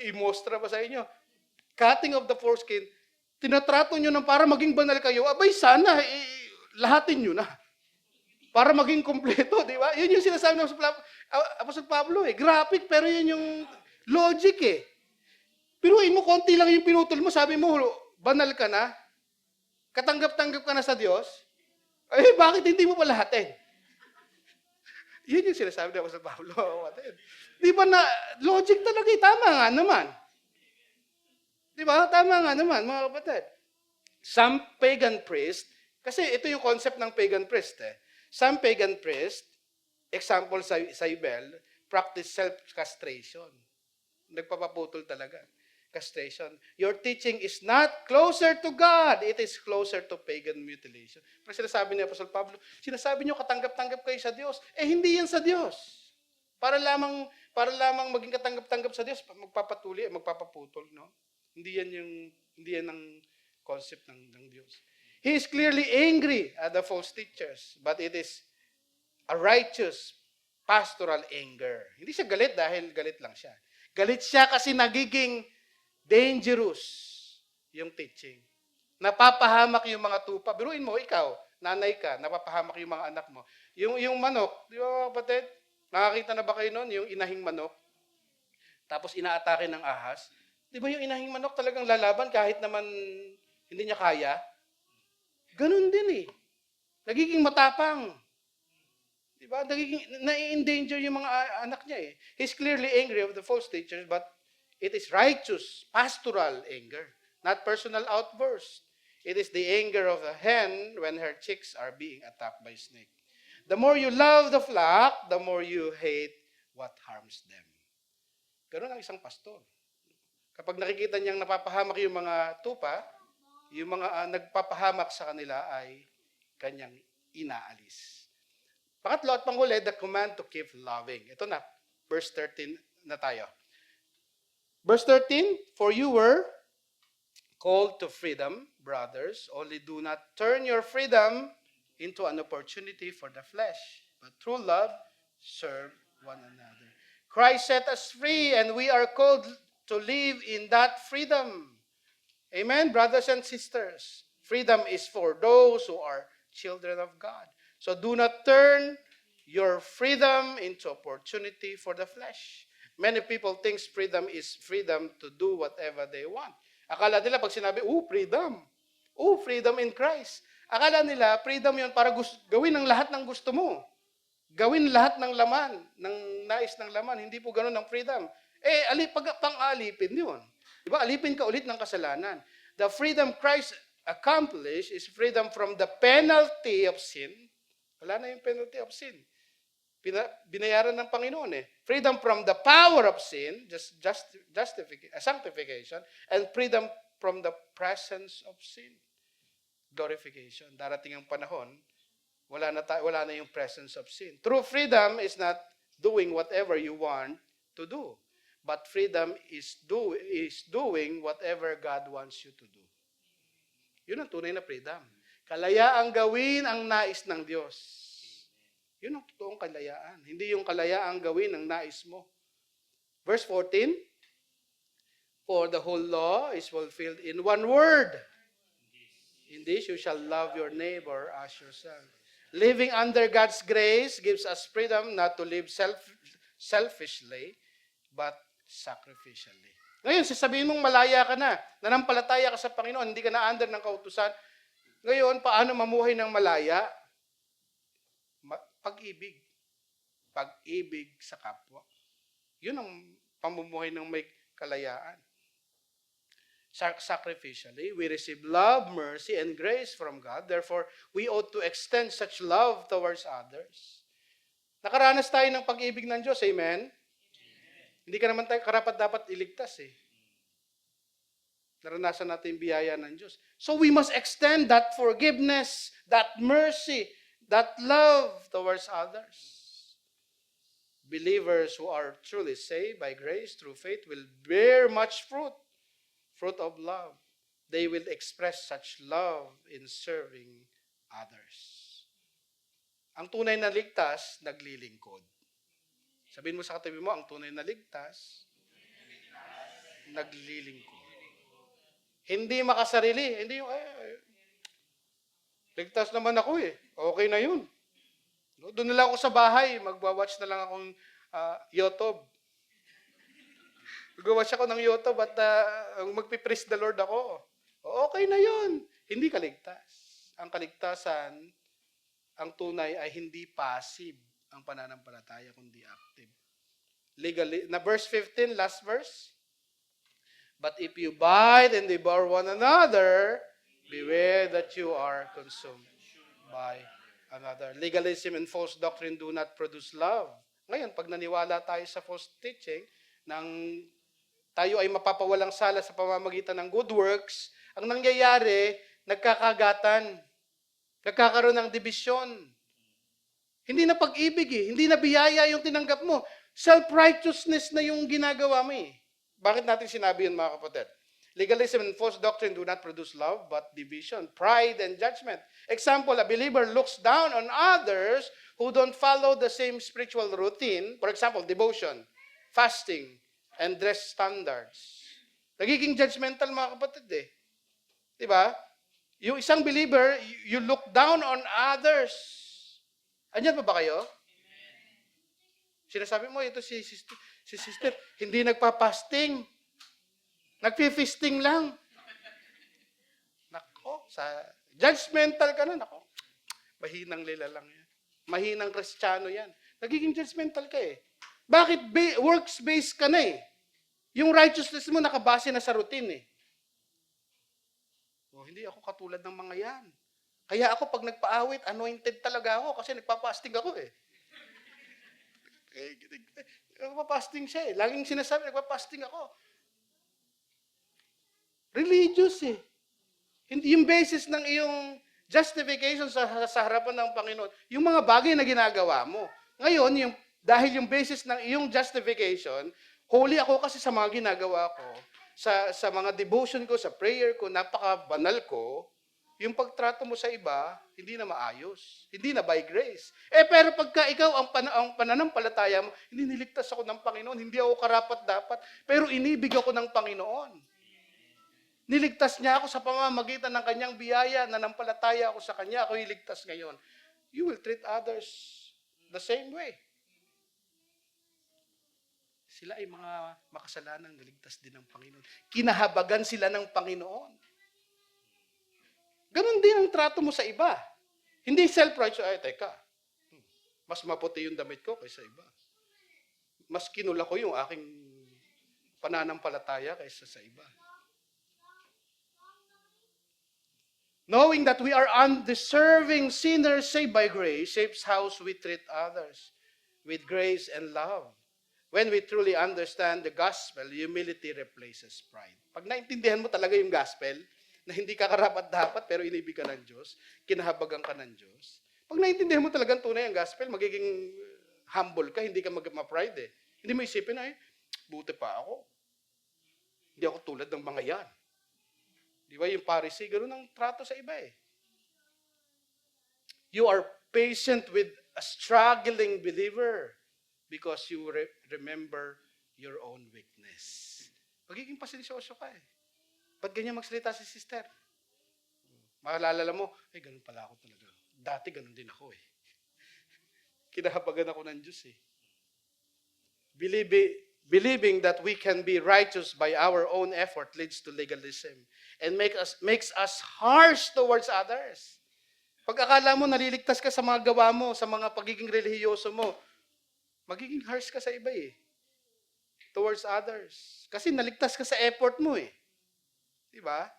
i-mostra pa sa inyo. Cutting of the foreskin, tinatrato nyo ng para maging banal kayo, abay sana, lahatin nyo na. Para maging kompleto, di ba? Yun yung sinasabi ng Apostol Pablo Graphic, pero yun yung logic Pero mo, konti lang yung pinutol mo, sabi mo, banal ka na. Katanggap-tanggap ka na sa Diyos, eh bakit hindi mo pa lahatin? Yun yung sinasabi ni Apostol Pablo. Kapatid. Di ba na, logic talaga eh. Tama nga naman. Di ba? Tama nga naman, mga kapatid. Some pagan priest, kasi ito yung concept ng pagan priest eh. Some pagan priest, example sa Ibel, practice self-castration. Nagpapaputol talaga. Castration. Your teaching is not closer to God. It is closer to pagan mutilation. Pero sinasabi ni Apostol Pablo, sinasabi niyo katanggap-tanggap kayo sa Diyos. Eh hindi yan sa Diyos. Para lamang maging katanggap-tanggap sa Diyos, magpapatuli, magpapaputol, no? Hindi yan ang concept ng Diyos. He is clearly angry at the false teachers, but it is a righteous pastoral anger. Hindi siya galit dahil galit lang siya. Galit siya kasi nagiging dangerous yung teaching. Napapahamak yung mga tupa. Biruin mo, ikaw, nanay ka, napapahamak yung mga anak mo. Yung manok, di ba kapatid? Nakakita na ba kayo nun? Yung inahing manok. Tapos inaatake ng ahas. Di ba yung inahing manok talagang lalaban kahit naman hindi niya kaya? Ganun din eh. Nagiging matapang. Di ba? Na-endanger yung mga anak niya eh. He's clearly angry of the false teachers, but it is righteous, pastoral anger, not personal outburst. It is the anger of a hen when her chicks are being attacked by a snake. The more you love the flock, the more you hate what harms them. Ganun ang isang pastor. Kapag nakikita niyang napapahamak yung mga tupa, yung mga nagpapahamak sa kanila ay kanyang inaalis. Pangatlo at panghuli, the command to keep loving. Ito na, verse 13 na tayo. Verse 13, for you were called to freedom, brothers, only do not turn your freedom into an opportunity for the flesh, but through love, serve one another. Christ set us free, and we are called to live in that freedom. Amen, brothers and sisters. Freedom is for those who are children of God. So do not turn your freedom into opportunity for the flesh. Many people think freedom is freedom to do whatever they want. Akala nila pag sinabi, freedom. Freedom in Christ. Akala nila, freedom yun para gawin ang lahat ng gusto mo. Gawin lahat ng laman, ng nais ng laman. Hindi po ganun ang freedom. Pang-alipin yun. Diba? Alipin ka ulit ng kasalanan. The freedom Christ accomplished is freedom from the penalty of sin. Wala na yung penalty of sin. Binayaran ng Panginoon eh. Freedom from the power of sin, sanctification, and freedom from the presence of sin. Glorification. Darating ang panahon, wala na yung presence of sin. True freedom is not doing whatever you want to do. But freedom is doing whatever God wants you to do. Yun ang tunay na freedom. Kalayaang gawin ang nais ng Diyos. Yun ang totoong kalayaan. Hindi yung kalayaang gawin ang nais mo. Verse 14, for the whole law is fulfilled in one word. In this you shall love your neighbor as yourself. Living under God's grace gives us freedom not to live selfishly, but sacrificially. Ngayon, sasabihin mong malaya ka na, nanampalataya ka sa Panginoon, hindi ka na under ng kautusan. Ngayon, paano mamuhay ng malaya? Pag-ibig. Pag-ibig sa kapwa. Yun ang pamumuhay ng may kalayaan. Sacrificially, we receive love, mercy, and grace from God. Therefore, we ought to extend such love towards others. Nakaranas tayo ng pag-ibig ng Diyos. Amen? Hindi ka naman tayo karapat-dapat iligtas eh. Naranasan natin yung biyaya ng Diyos. So we must extend that forgiveness, that mercy, that love towards others. Believers who are truly saved by grace through faith will bear much fruit of love. They will express such love in serving others. Ang tunay na ligtas, naglilingkod. Sabihin mo sa katabi mo, ang tunay na ligtas, naglilingkod. Hindi makasarili. Hindi yung, ligtas naman ako eh. Okay na yun. Doon na lang ako sa bahay, magwa-watch na lang akong YouTube. Mag-watch ako ng YouTube at magpipraise the Lord ako. Okay na yun. hindi kaligtas. Ang kaligtasan, ang tunay ay hindi passive ang pananampalataya, kundi active. Legally, na verse 15, last verse. But if you bite and devour one another, beware that you are consumed by another. Legalism and false doctrine do not produce love. Ngayon, pag naniwala tayo sa false teaching, nang tayo ay mapapawalang sala sa pamamagitan ng good works, ang nangyayari, nagkakagatan, nagkakaroon ng dibisyon. Hindi na pag-ibig hindi na biyaya yung tinanggap mo. Self-righteousness na yung ginagawa mo Bakit natin sinabi yun, mga kapatid? Legalism and false doctrine do not produce love, but division, pride, and judgment. Example, a believer looks down on others who don't follow the same spiritual routine. For example, devotion, fasting, and dress standards. Nagiging judgmental, mga kapatid Diba? Yung isang believer, you look down on others. Anyan pa ba kayo? Sinasabi mo, ito si sister, hindi nagpa-fasting. Nagpi-feasting lang. Nako, judgmental ka na. Nako, mahinang lila lang yan. Mahinang Kristiyano yan. Nagiging judgmental ka Bakit? Works-based ka na Yung righteousness mo nakabase na sa routine hindi ako katulad ng mga yan. Kaya ako pag nagpaawit, anointed talaga ako kasi nagpa-fasting ako Nagpa-fasting siya Laging sinasabi, nagpa-fasting ako. Religious Hindi yung basis ng iyong justification sa harapan ng Panginoon, yung mga bagay na ginagawa mo. Ngayon, dahil yung basis ng iyong justification, holy ako kasi sa mga ginagawa ko, sa mga devotion ko, sa prayer ko, napaka-banal ko, yung pagtrato mo sa iba, hindi na maayos. Hindi na by grace. Pero pagka ikaw ang pananampalataya mo, hindi niligtas ako ng Panginoon, hindi ako karapat-dapat, pero inibig ako ng Panginoon. Niligtas niya ako sa pamamagitan ng kanyang biyaya, nanampalataya ako sa kanya, ako iligtas ngayon. You will treat others the same way. Sila ay mga makasalanang naligtas din ng Panginoon. Kinahabagan sila ng Panginoon. Ganon din ang trato mo sa iba. Hindi self-righteous, teka, mas maputi yung damit ko kaysa iba. Mas kinula ko yung aking pananampalataya kaysa sa iba. Knowing that we are undeserving sinners saved by grace shapes how we treat others with grace and love. When we truly understand the gospel, humility replaces pride. Pag naintindihan mo talaga yung gospel, na hindi ka karapat-dapat pero inibig ka ng Diyos, kinahabagan ka ng Diyos, pag naintindihan mo talagang tunay ang gospel, magiging humble ka, hindi ka ma-pride Hindi mo isipin buti pa ako. Hindi ako tulad ng mga yan. Di ba yung Pharisee, ganoon ang trato sa iba You are patient with a struggling believer because you remember your own weakness. Magiging pasensyoso ka Ba't ganyan magsalita si sister? Maalala mo, ganun pala ako talaga. Dati ganun din ako Kinahabagan ako ng Diyos Believing that we can be righteous by our own effort leads to legalism and makes us harsh towards others. Pag akala mo naliligtas ka sa mga gawa mo, sa mga pagiging relihiyoso mo, magiging harsh ka sa iba towards others. Kasi naligtas ka sa effort mo Diba?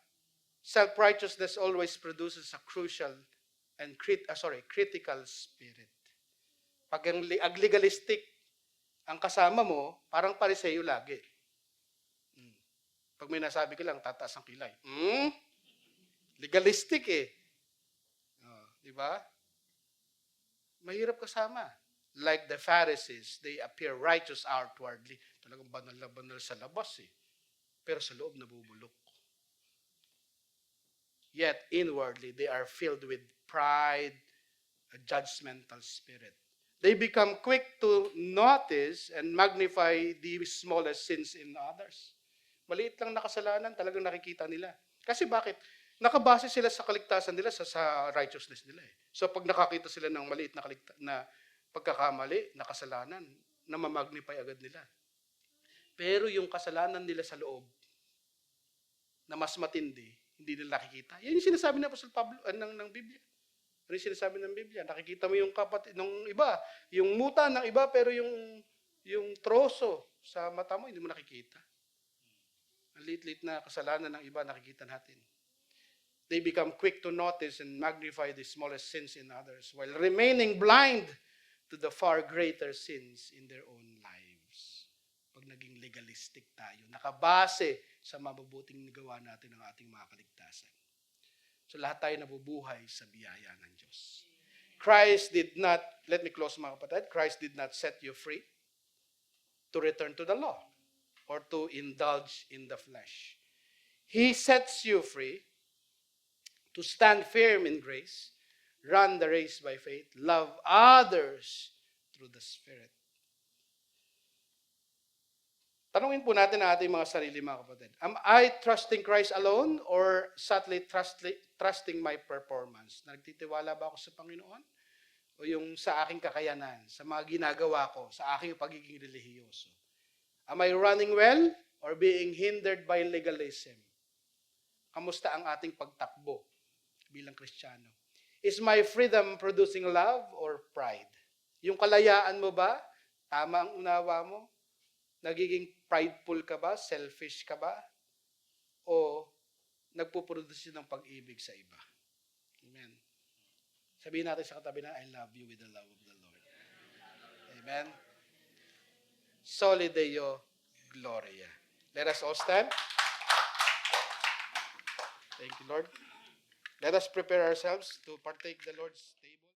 Self-righteousness always produces a crucial and critical spirit. Pag ang legalistic ang kasama mo, parang pariseyo lagi. Pag may nasabi ka lang, tataas ang kilay. Legalistic diba? Mahirap kasama. Like the Pharisees, they appear righteous outwardly. Talagang banal na banal sa labas Pero sa loob nabubulok. Yet inwardly, they are filled with pride, a judgmental spirit. They become quick to notice and magnify the smallest sins in others. Maliit lang na kasalanan, talagang nakikita nila. Kasi bakit? Nakabase sila sa kaligtasan nila, sa righteousness nila So pag nakakita sila ng maliit na pagkakamali, na kasalanan, na mamagnify agad nila. Pero yung kasalanan nila sa loob, na mas matindi, hindi nila nakikita. Yan yung sinasabi ng Apostol Pablo, ng Biblia. Ano yung sinasabi ng Biblia? Nakikita mo yung kapatid ng iba, yung muta ng iba, pero yung troso sa mata mo, hindi mo nakikita. Ang liit-liit na kasalanan ng iba, nakikita natin. They become quick to notice and magnify the smallest sins in others while remaining blind to the far greater sins in their own lives. Pag naging legalistic tayo, nakabase sa mabubuting nagawa natin ng ating mga kaligtasan. So lahat tayo nabubuhay sa biyaya ng Diyos. Christ did not, let me close mga kapatid, Christ did not set you free to return to the law or to indulge in the flesh. He sets you free to stand firm in grace, run the race by faith, love others through the Spirit. Tanungin po natin ang ating mga sarili, mga kapatid. Am I trusting Christ alone or subtly trusting my performance? Nagtitiwala ba ako sa Panginoon? O yung sa aking kakayanan, sa mga ginagawa ko, sa aking pagiging relihiyoso? Am I running well or being hindered by legalism? Kamusta ang ating pagtakbo bilang Kristiyano? Is my freedom producing love or pride? Yung kalayaan mo ba? Tama ang unawa mo? Nagiging prideful ka ba? Selfish ka ba? O nagpuproduce ng pag-ibig sa iba? Amen. Sabihin natin sa katabi na, I love you with the love of the Lord. Amen. Soli Deo Gloria. Let us all stand. Thank you, Lord. Let us prepare ourselves to partake the Lord's